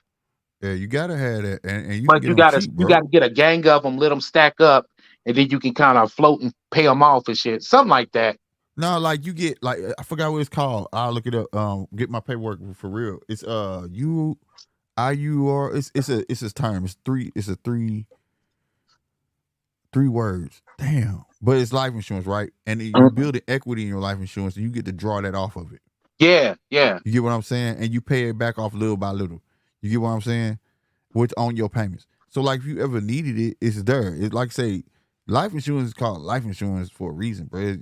Yeah, you gotta have that, and you can But get them cheap, you bro. gotta get a gang of them, let them stack up, and then you can kind of float and pay them off and shit, something like that. No, like you get like I forgot what it's called. I'll look it up. Get my paperwork for real. It's IUR. It's a term. It's three. It's a three words. Damn. But it's life insurance, right? And then you Mhm. build an equity in your life insurance, and you get to draw that off of it. Yeah, yeah, You get what I'm saying? And you pay it back off little by little. You get what I'm saying? Which on your payments. So like if you ever needed it, it's there. It's like say life insurance is called life insurance for a reason, bro.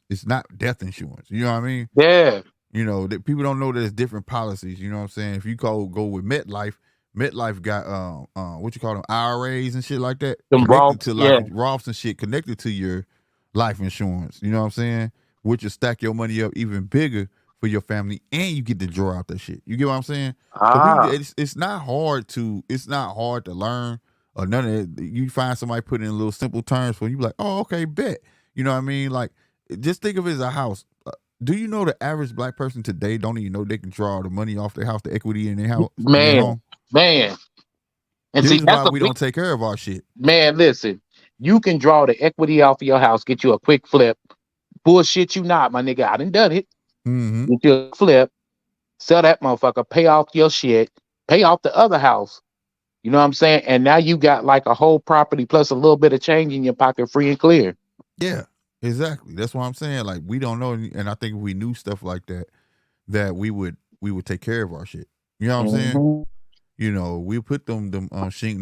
It's not death insurance. You know what I mean? yeah. You know that people don't know there's different policies. You know what I'm saying? If you go with MetLife, MetLife got what you call them IRAs and shit like that Them raw, connected to life yeah. Roths and shit connected to your life insurance. You know what I'm saying? Which will stack your money up even bigger for your family, and you get to draw out that shit. You get what I'm saying? So people, Ah, it's not hard to learn or none of it. You find somebody put in little simple terms for you, be like, oh, okay, bet. You know what I mean? Like, just think of it as a house. Do you know the average black person today don't even know they can draw the money off their house, the equity in their house, in their man, home? man. And This see, is that's why a we big don't take care of our shit. man. Listen, you can draw the equity off of your house, get you a quick flip. Bullshit, you not, my nigga. I done it. Mm-hmm. Get you a flip, sell that motherfucker, pay off your shit, pay off the other house. You know what I'm saying? And now you got like a whole property plus a little bit of change in your pocket, free and clear. Yeah, exactly. That's what I'm saying. Like we don't know, and I think if we knew stuff like that, that we would take care of our shit. You know what I'm saying? Mhm. You know, we put them shink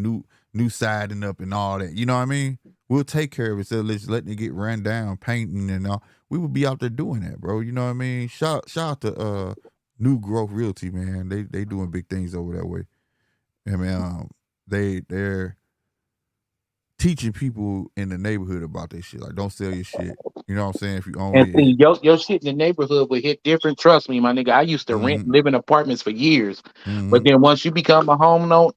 new siding up and all that. You know what I mean? We'll take care of it. So let's letting it get ran down, painting and all. We would be out there doing that, bro. You know what I mean? Shout out to New Growth Realty, man. They doing big things over that way. And man, they're teaching people in the neighborhood about this shit. Like, don't sell your shit. You know what I'm saying? If you own And it. see, your shit in the neighborhood would hit different. Trust me, my nigga. I used to rent, Mm-hmm. live in apartments for years, but Mm-hmm. then once you become a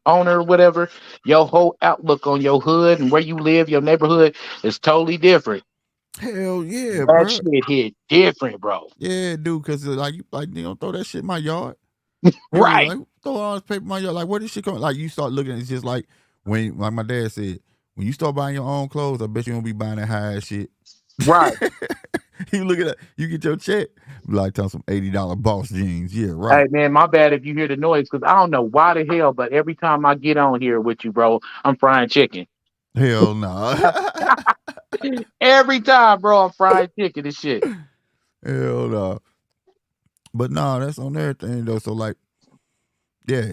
owner or whatever, your whole outlook on your hood and where you live, your neighborhood is totally different. Hell yeah, That bro. shit hit different, bro. Yeah, dude. Cause you don't throw that shit in my yard. You know, Right, like throw all this paper in my yard. Like where this shit come? Like you start looking. It's just like when, like my dad said, when you start buying your own clothes, I bet you won't be buying that high ass shit. right. You look at that. You get your check, be like tell some $80 Boss jeans. Yeah, Hey right. man, my bad if you hear the noise because I don't know why the hell, but every time I get on here with you, bro, I'm frying chicken. Hell no. Every time, bro, I'm frying chicken and shit. Hell no. But no, that's on everything though. So like, yeah,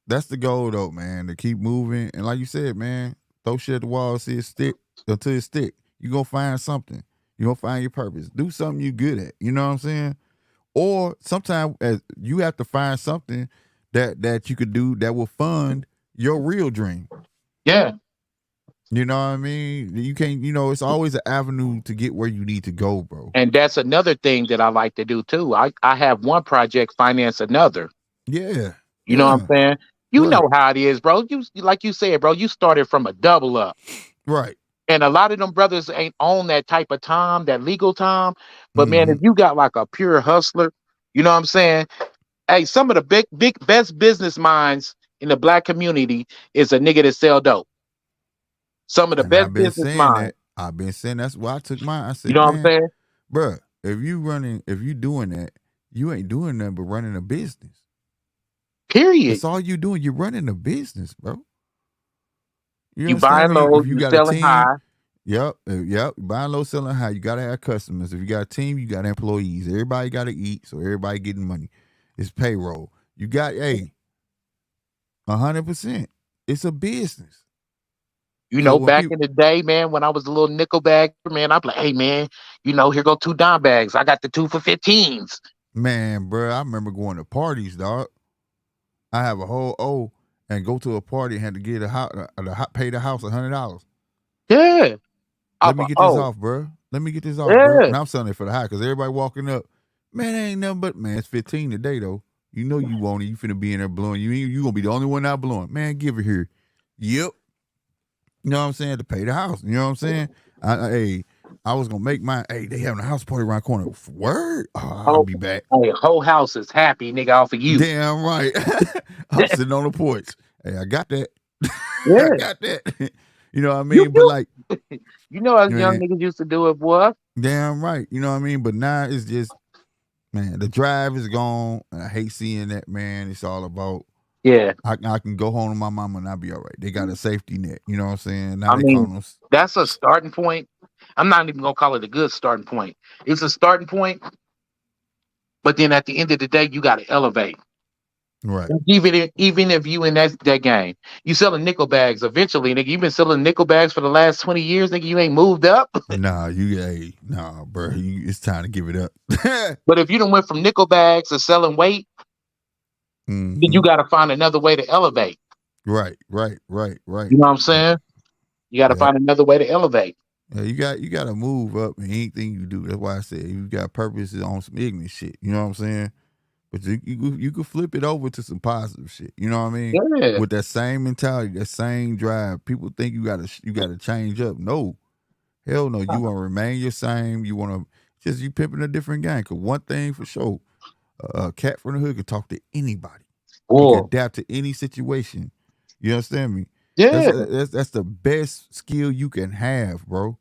that's the goal though, man. To keep moving and like you said, man, throw shit at the wall, see it stick until it stick. You gonna find something. You gonna find your purpose. Do something you good at. You know what I'm saying? Or sometimes as you have to find something that you could do that will fund your real dream. Yeah. You know what I mean? You can't. You know, it's always an avenue to get where you need to go, bro. And that's another thing that I like to do too. I have one project finance another. Yeah, You know what I'm yeah, saying? You right, know how it is, bro. You like you said, bro, you started from a double up. right. And a lot of them brothers ain't on that type of time, that legal time. But man, if Mm-hmm. you got like a pure hustler, you know what I'm saying? Hey, some of the big best business minds in the black community is a nigga that sell dope. Some of the And best I've been business saying minds. that. I've been saying that's why I took mine. I You said, know what I'm man, saying? bruh, if you doing that, you ain't doing nothing but running a business. Period. That's all you doing. You're running a business, bro. You You understand buying me? low, If you you got a selling team, high. yep. Buying low, selling high. You gotta have customers. If you got a team, you got employees. Everybody gotta eat, so everybody getting money. It's payroll. You got 100%. It's a business. You So know, when back people, in the day, man, when I was a little nickel bag, man, I'm like, hey, man, here go two dime bags. I got the two for 15s. man, bro, I remember going to parties, dog. I have a whole and go to a party and had to get a house, pay the house $100. Yeah. Let I'm me like, get this oh, off, bro. Let me get this off, bro. yeah. And I'm selling it for the high because everybody walking up, man, ain't nothing but man. It's 15 today though. You know you want it. You finna be in there blowing. You gonna be the only one not blowing. Man, give it here. Yep. You know what I'm saying? To pay the house. You know what I'm saying? Hey, I was gonna make mine. Hey, they having a house party around the corner. Word? Oh, I'll be back. Hey, whole house is happy, nigga, off of you. Damn right. I'm sitting on the porch. Hey, I got that. Yeah. I got that. You know what I mean? But like, you know, as young niggas used to do it, boy. Damn right. You know what I mean? But now it's just, man, the drive is gone. I hate seeing that, man. It's all about, I can go home to my mama and I'll be all right. They got a safety net. You know what I'm saying? Now that's a starting point. I'm not even gonna call it a good starting point. It's a starting point, but then at the end of the day, you got to elevate. Right. Even if you in that game, you selling nickel bags. Eventually, nigga, you've been selling nickel bags for the last 20 years, nigga. You ain't moved up. Nah, bro. It's time to give it up. But if you done went from nickel bags to selling weight, then you got to find another way to elevate. Right. You know what I'm saying? You got to find another way to elevate. Yeah, you got to move up in anything you do. That's why I said you got purpose on some ignorant shit. You know what I'm saying? But you could flip it over to some positive shit. You know what I mean? Yeah. With that same mentality, that same drive. People think you gotta change up. No, hell no. You want to remain your same. You want to you pimping a different game. Cause one thing for sure, a cat from the hood can talk to anybody. He can adapt to any situation. You understand me? Yeah. That's the best skill you can have, bro.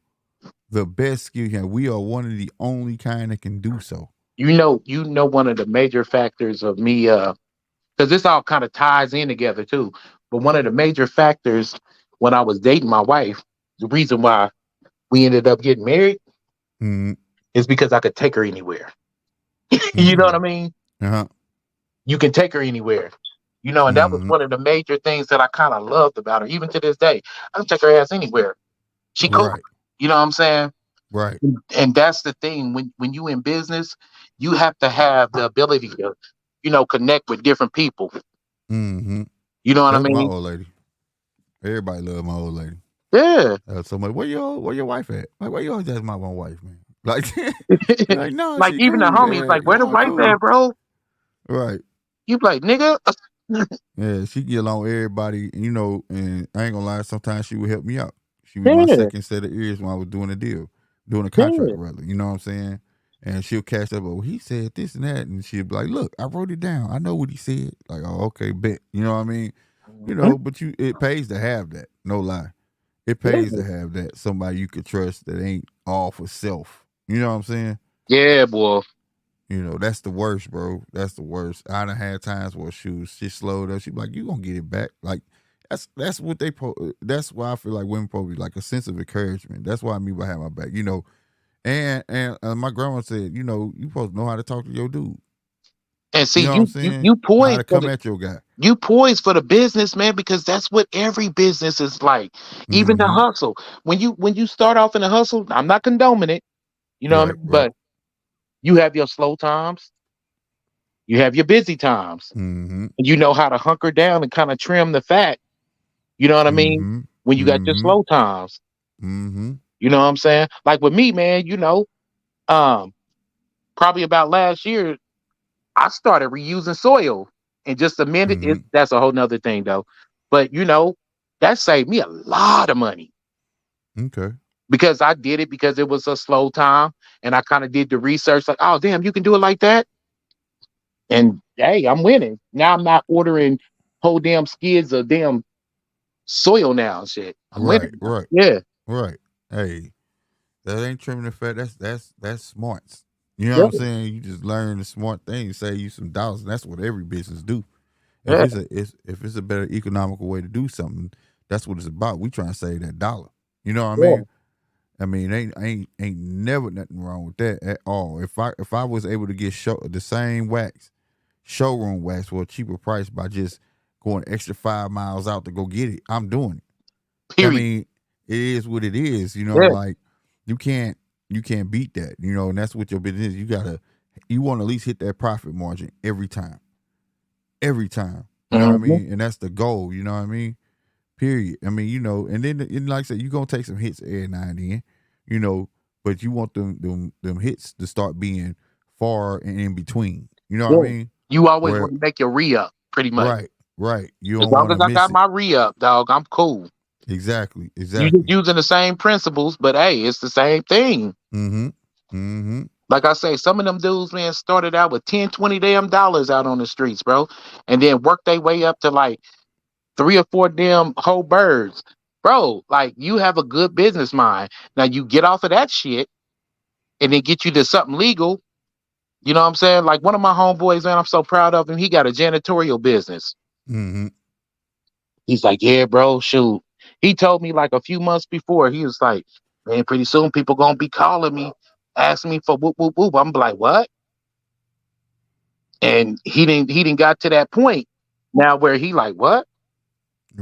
The best skill you can have. We are one of the only kind that can do so. You know one of the major factors of me, because this all kind of ties in together too. But one of the major factors when I was dating my wife, the reason why we ended up getting married is because I could take her anywhere. You know what I mean? Uh-huh. You can take her anywhere. You know, and that was one of the major things that I kind of loved about her. Even to this day, I can take her ass anywhere. She cool. Right. You know what I'm saying? Right. And that's the thing. When you in business, you have to have the ability to, connect with different people. Mm-hmm. You know what I mean? My old lady. Everybody love my old lady. Yeah. So much. Where your wife at? Like, why you always ask my one wife, man? Like, like no. Like even cool, the homies, like, where the wife at, bro? Right. You like, nigga. Yeah, she get along with everybody, and I ain't gonna lie, sometimes she would help me out. She was my second set of ears when I was doing a deal, doing a contract rather, you know what I'm saying? And she'll catch up, he said this and that, and she'll be like, look, I wrote it down. I know what he said. Like, oh, okay, bet. You know what I mean? But it pays to have that, no lie. It pays to have that, somebody you could trust that ain't all for self. You know what I'm saying? Yeah, boy. That's the worst, bro. That's the worst. I done had times where she slowed up. She be like, you gonna get it back. Like, that's what that's why I feel like women probably like a sense of encouragement. That's why I mean by have my back, And my grandma said, you supposed to know how to talk to your dude. And see, you poised how to come at your guy. You poised for the business, man, because that's what every business is like. Even the hustle. When you start off in the hustle, I'm not condoning it, but you have your slow times, you have your busy times. And you know how to hunker down and kind of trim the fat. You know what I mean? When you got your slow times. You know what I'm saying? Like with me, man, probably about last year, I started reusing soil. In just a minute, that's a whole nother thing though. But that saved me a lot of money. Okay. Because I did it because it was a slow time and I kind of did the research like, oh damn, you can do it like that. And hey, I'm winning. Now I'm not ordering whole damn skids of damn soil now and shit. I'm winning. Right. Yeah. Right. Hey, that ain't trimming the fat. That's smarts. You know what I'm saying? You just learn the smart thing, save you some dollars, and that's what every business do. If it's a better economical way to do something, that's what it's about. We trying to save that dollar. You know what I mean? I mean, ain't never nothing wrong with that at all. If I was able to get the same wax, showroom wax for a cheaper price by just going extra 5 miles out to go get it, I'm doing it. Period. I mean, it is what it is. Like you can't beat that. And that's what your business is. You want to at least hit that profit margin every time. Every time. You know what I mean? And that's the goal. You know what I mean? Period. I mean, and then like I said, you're gonna take some hits every now and then, but you want them hits to start being far and in between. You know what I mean? You always want to make your re-up, pretty much. Right. You as long as I got my re-up, dog, I'm cool. Exactly. You just Exactly. using the same principles, but hey, it's the same thing. Mm-hmm. Mm-hmm. Like I say, some of them dudes, man, started out with 10, 20 damn dollars out on the streets, bro. And then worked their way up to like 3 or 4 damn whole birds. Bro, like you have a good business mind. Now you get off of that shit and then get you to something legal. You know what I'm saying? Like one of my homeboys, man, I'm so proud of him. He got a janitorial business. Mm-hmm. He's like, yeah, bro, shoot. He told me like a few months before, he was like, man, pretty soon people gonna be calling me, asking me for whoop whoop whoop. I'm like, what? And he didn't got to that point now where he like, what?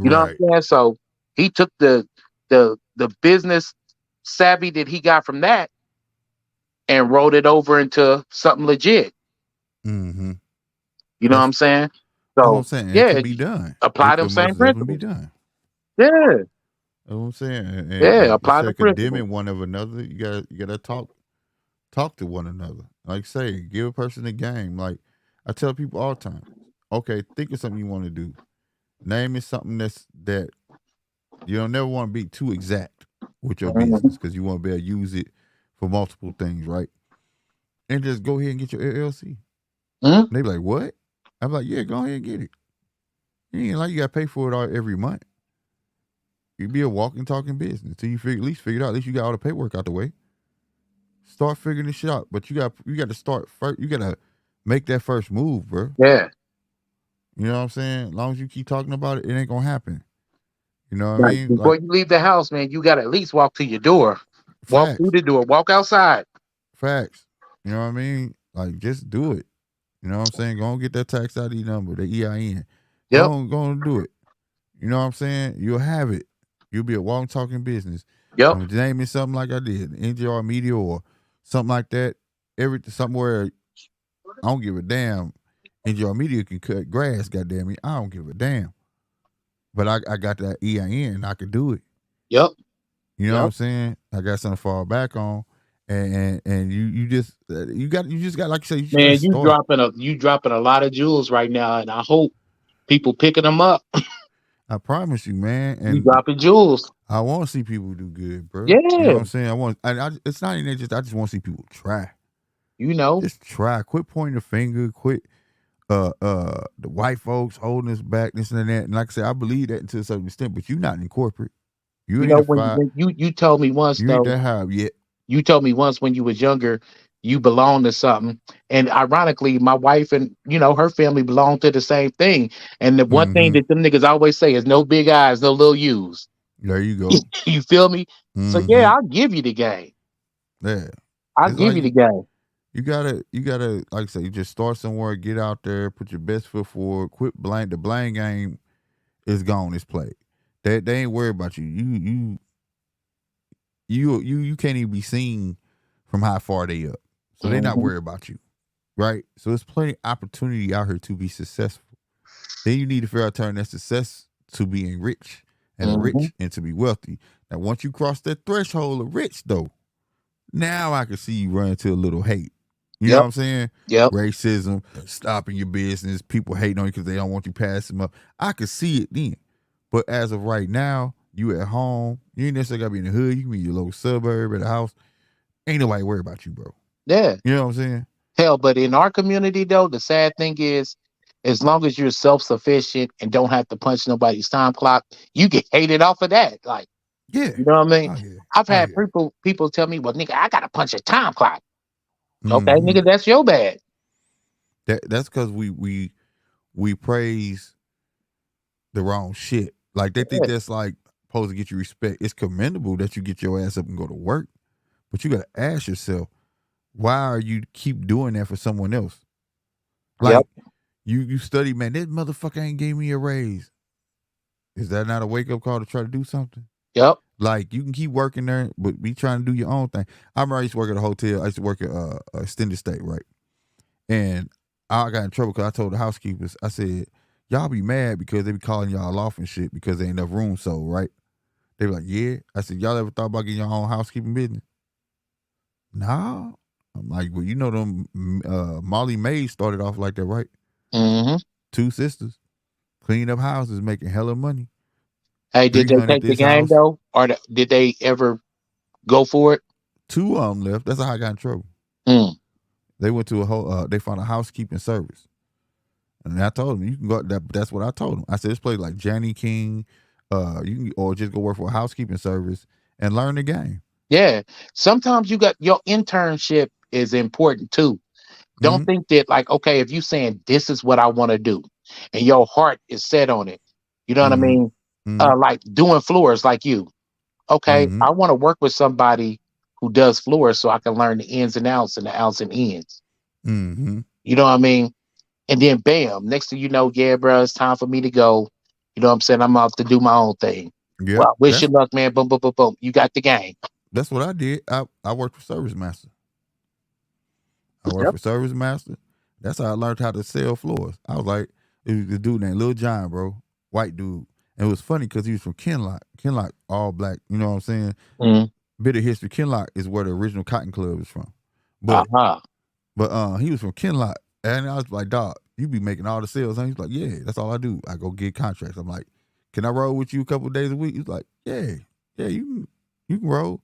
You know what Right. I'm saying? So he took the business savvy that he got from that and rolled it over into something legit. Mm-hmm. You know what That's I'm saying? that's what I'm So saying. It yeah, can be done. apply It them can most same definitely be principles. done. Yeah, That's what I'm saying. And yeah, like you apply the said, principles. condemning one of another, you gotta talk to one another. Like say, give a person a game. Like I tell people all the time, okay, think of something you want to do. Name it something that you don't never want to be too exact with your Mhm. business because you want to be able to use it for multiple things, right? And just go ahead and get your LLC. Mhm. They be like, what? I'm like, yeah, go ahead and get it. You ain't like you got to pay for it all every month. You be a walking, talking business until you at least figure it out. At least you got all the paperwork out the way. Start figuring this shit out. But you got to start first. You got to make that first move, bro. Yeah, You know what I'm saying? As long as you keep talking about it, it ain't gonna happen. You know what I like mean? before Like you leave the house, man, you got to at least walk to your door, walk through facts, the door, walk outside. facts. You know what I mean? Like just do it. You know what I'm saying? Go and get that tax ID number, the EIN. Yep, Go and do it. You know what I'm saying? You'll have it. You'll be a walking, talking business. yep, I'm naming something like I did, NJR Media or something like that. Somewhere I don't give a damn. NJR Media can cut grass, goddamn it. I don't give a damn. But I got that EIN and I can do it. yep, You know what yep. I'm saying? I got something to fall back on. And you just got like you say, you just gotta Man, start. you dropping a lot of jewels right now, and I hope people picking them up. I promise you, man. You And dropping jewels. I want to see people do good, bro. You know Yeah, what I'm saying? It's not even that, just I just want to see people try. you know. Just try. Quit pointing the finger. Quit the white folks holding us back, this and that. And like I said, I believe that to a certain extent, but you're not in corporate. You You ain't know a when, five. when you told me once You ain't though. that high yet. You told me once when you was younger, you belonged to something. And ironically, my wife and her family belong to the same thing. And the one thing Mm-hmm. that them niggas always say is no big eyes, no little U's. There you go. You feel me? So Mm-hmm. yeah, I'll give you the game. Yeah. I'll It's give like you the game. you gotta like I say, you just start somewhere, get out there, put your best foot forward, quit blame the blame game is gone, it's played. They ain't worried about you. You can't even be seen from how far they up. So they're not Mhm. worried about you. Right? So there's plenty of opportunity out here to be successful. Then you need to figure out turn that success to being rich and Mhm. rich and to be wealthy. Now once you cross that threshold of rich though, now I can see you run into a little hate. You know what Yep. I'm saying? Yep. Racism, stopping your business, people hating on you because they don't want you pass them up. I could see it then. But as of right now, you at home. You ain't necessarily gotta be in the hood. You can be in your local suburb at a house. Ain't nobody worried about you, bro. Yeah. You know what I'm saying? Hell, but in our community though, the sad thing is, as long as you're self sufficient and don't have to punch nobody's time clock, you get hated off of that. Like, Yeah. you know what I mean? Oh yeah. I've Oh had yeah. people tell me, "Well, nigga, I gotta punch a time clock." Okay, Mm-hmm. nigga, that's your bad. That's because we praise the wrong shit. Like they think Yeah. that's like supposed to get you respect. It's commendable that you get your ass up and go to work, but you gotta ask yourself, why are you keep doing that for someone else? Yep. Like you study, man, this motherfucker ain't gave me a raise. Is that not a wake up call to try to do something? Yep. Like you can keep working there, but be trying to do your own thing. I remember I used to work at a hotel. I used to work at extended stay, right? And I got in trouble because I told the housekeepers, I said, y'all be mad because they be calling y'all off and shit because there ain't enough room sold, right? They be like, yeah. I said, y'all ever thought about getting your own housekeeping business? Nah. I'm like, well, you know them Molly Mays started off like that, right? Hmm. Two sisters, cleaning up houses, making hella money. Hey, did they 300 take the this game house. though, or did they ever go for it? 2 of them left. That's how I got in trouble. Mm. They went to a whole. They found a housekeeping service, and I told them you can go. That's what I told them. I said this place like Janny King. You can or just go work for a housekeeping service and learn the game. Yeah. Sometimes you got your internship is important too. Don't Mm-hmm. think that like, okay, if you saying this is what I want to do and your heart is set on it, you know what I Mm-hmm. mean? Mm-hmm. Like doing floors like you. Okay, Mm-hmm. I want to work with somebody who does floors so I can learn the ins and outs and the outs and ins. Mm-hmm. You know what I mean? And then bam, next thing you know, yeah, bro, it's time for me to go. You know what I'm saying? I'm off to do my own thing. Yep. Well, wish you luck, man. Boom, boom, boom, boom. You got the game. That's what I did. I worked for Service Master. I worked Yep. for Service Master. That's how I learned how to sell floors. I was like, it was a dude named Lil John, bro, white dude. And it was funny because he was from Kinlock. Kinlock, all black. You know what I'm saying? Mm. Bit of history. Kinlock is where the original Cotton Club is from. But Uh-huh. he was from Kinlock. And I was like, dog, you be making all the sales. And he's like, yeah, that's all I do. I go get contracts. I'm like, can I roll with you a couple of days a week? He's like, yeah, you can roll.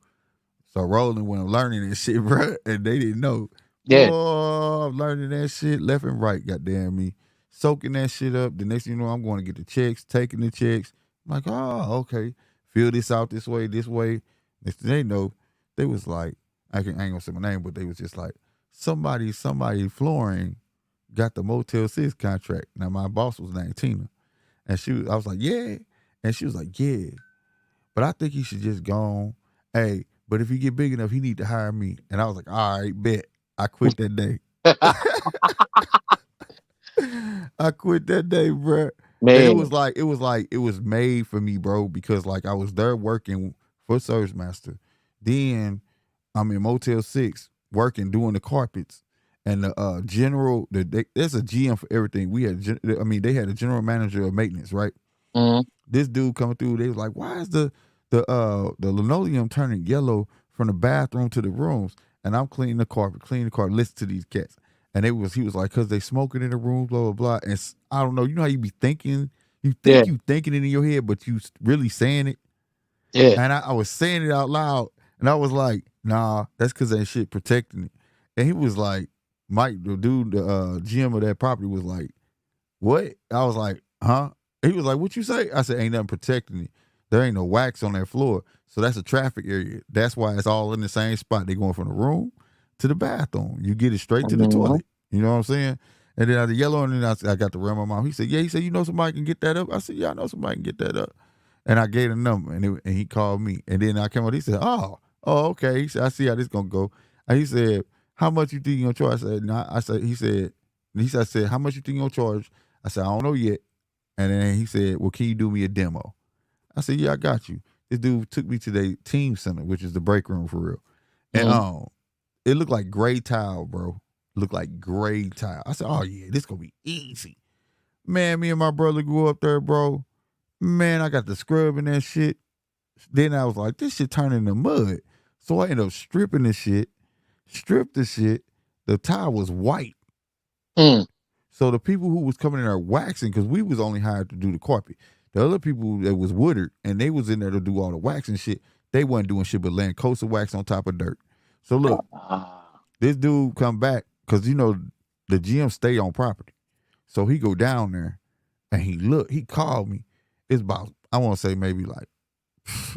So rolling when I'm learning this shit, bro, and they didn't know. Yeah. Boy, I'm learning that shit left and right, goddamn me. Soaking that shit up. The next thing you know, I'm going to get the checks, taking the checks. I'm like, oh, okay. Fill this out this way, this way. Next thing they know, they was like, I ain't gonna say my name, but they was just like, somebody flooring got the Motel 6 contract. Now my boss was named Tina. And I was like, yeah. And she was like, yeah. But I think he should just go on. Hey, but if he get big enough, he need to hire me. And I was like, all right, bet. I quit that day. I quit that day, bro. And Man. it was made for me, bro, because like I was there working for Service Master. Then I'm in Motel 6 working, doing the carpets. And the general, there's a GM for everything. They had a general manager of maintenance, right? Mm. This dude coming through, they was like, why is the linoleum turning yellow from the bathroom to the rooms? And I'm cleaning the carpet, listen to these cats. And he was like, cause they smoking in the room, blah, blah, blah. And I don't know, you know how you be thinking, Yeah. you thinking it in your head, but you really saying it. Yeah. And I was saying it out loud, and I was like, nah, that's cause that shit protecting it. And he was like, Mike, the dude, the GM of that property was like, what? I was like, huh? He was like, what you say? I said, ain't nothing protecting it. There ain't no wax on that floor. So that's a traffic area. That's why it's all in the same spot. They going from the room to the bathroom. You get it straight to the Mm-hmm. toilet. You know what I'm saying? And then I the yellow, and then I got to run my mouth. He said, yeah. He said, you know somebody can get that up? I said, yeah, I know somebody can get that up. And I gave the number, and he called me. And then I came out. He said, okay. He said, I see how this gonna go. And he said, how much you think you gonna charge? I said, nah. I said, how much you think you gonna charge? I said, I don't know yet. And then he said, well, can you do me a demo? I said, yeah, I got you. This dude took me to the team center, which is the break room for real. And Mm. it looked like gray tile, bro. Looked like gray tile. I said, oh yeah, this gonna be easy. Man, me and my brother grew up there, bro. Man, I got the scrub in that shit. Then I was like, this shit turning into mud. So I ended up stripping the shit, stripped the shit. The tile was white. Mm. So the people who was coming in there waxing, because we was only hired to do the carpet. The other people that was Woodard, and they was in there to do all the waxing shit, they wasn't doing shit but laying coats of wax on top of dirt. So look, this dude come back, because you know the GM stay on property. So he go down there and he called me. It's about, I want to say maybe like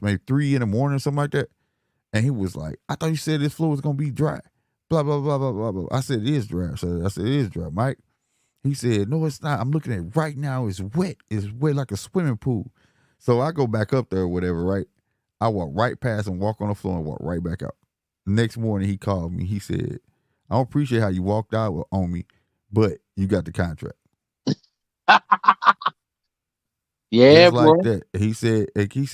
maybe 3 in the morning or something like that. And he was like, I thought you said this floor was gonna be dry. Blah, blah, blah, blah, blah, blah. I said it is dry. So I said it is dry, Mike. He said, no, it's not. I'm looking at it right now. It's wet. It's wet like a swimming pool. So I go back up there or whatever, right? I walk right past and walk on the floor and walk right back out. The next morning he called me. He said, I don't appreciate how you walked out on me, but you got the contract. Yeah, Just like boy. that. He said,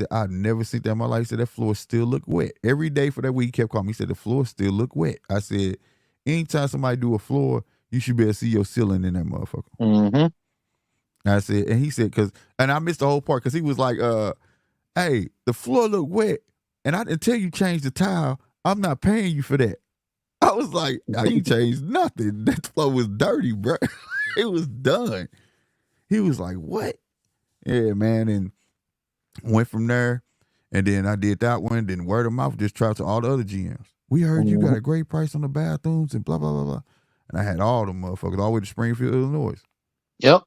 I've never seen that in my life. He said, that floor still look wet. Every day for that week, he kept calling me. He said, the floor still look wet. I said, anytime somebody do a floor, you should be able to see your ceiling in that motherfucker. Mm-hmm. I said, and he said, and I missed the whole part because he was like, hey, the floor look wet. And until you change the tile, I'm not paying you for that. I was like, I ain't changed nothing. That floor was dirty, bro. It was done. He was like, what? Yeah, man. And Went from there, and then I did that one. Then word of mouth just traveled to all the other GMs. We heard you got Mhm. a great price on the bathrooms and blah blah blah blah. And I had all the motherfuckers all the way to Springfield, Illinois. Yep.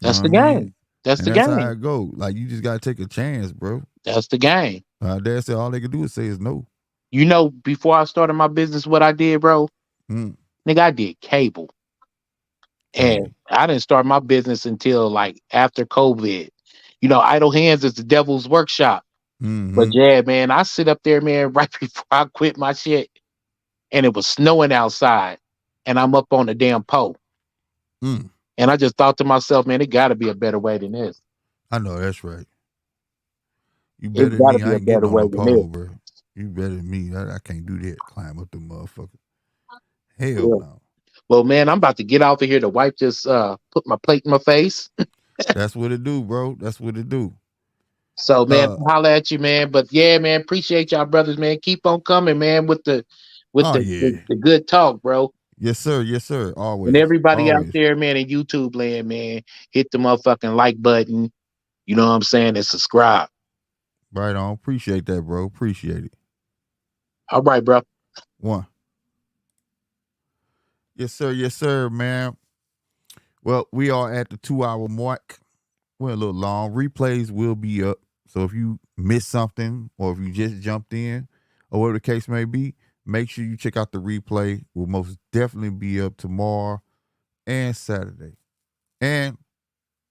You know That's what I the mean? game. That's And the that's how game. I go. Like you just gotta take a chance, bro. That's the game. Dad said all they could do is say is no. You know, before I started my business, what I did, bro? Mm. Nigga, I did cable. And Hey. I didn't start my business until like after COVID. You know, Idle Hands is the devil's workshop. But Mm-hmm. yeah, man, I sit up there, man, right before I quit my shit, and it was snowing outside, and I'm up on the damn pole. Mm. And I just thought to myself, man, it gotta be a better way than this. I know that's right. You It's better than gotta me. be I a ain't getting better on way the than this. pole, bro. You better than me. I can't do that. Climb up the motherfucker. Hell Yeah. no. Well, man, I'm about to get off of here. The wife just put my plate in my face. That's what it do, bro. That's what it do. So, man, Uh holla at you, man. But yeah, man, appreciate y'all, brothers, man. Keep on coming, man, with the with oh the yeah. the, the good talk, bro. Yes, sir. Yes, sir. And Always. everybody out Always. there, man, in YouTube land, man, hit the motherfucking like button. You know what I'm saying? And subscribe. Right on. Appreciate that, bro. Appreciate it. All right, bro. One. Yes, sir, man. Well, we are at the 2 hour mark. We're a little long. Replays will be up. So if you missed something or if you just jumped in or whatever the case may be, make sure you check out the replay. Will most definitely be up tomorrow and Saturday. And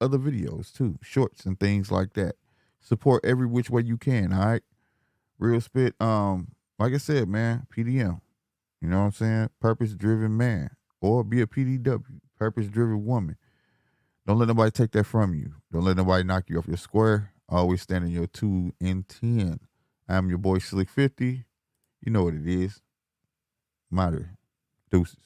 other videos too, shorts and things like that. Support every which way you can, all right? Real spit. Like I said, man, PDM. You know what I'm saying? Purpose driven man. Or be a PDW, purpose driven woman. Don't let nobody take that from you. Don't let nobody knock you off your square. Always stand in your 2 and 10. I'm your boy Slick 50. You know what it is. Matter. Deuces.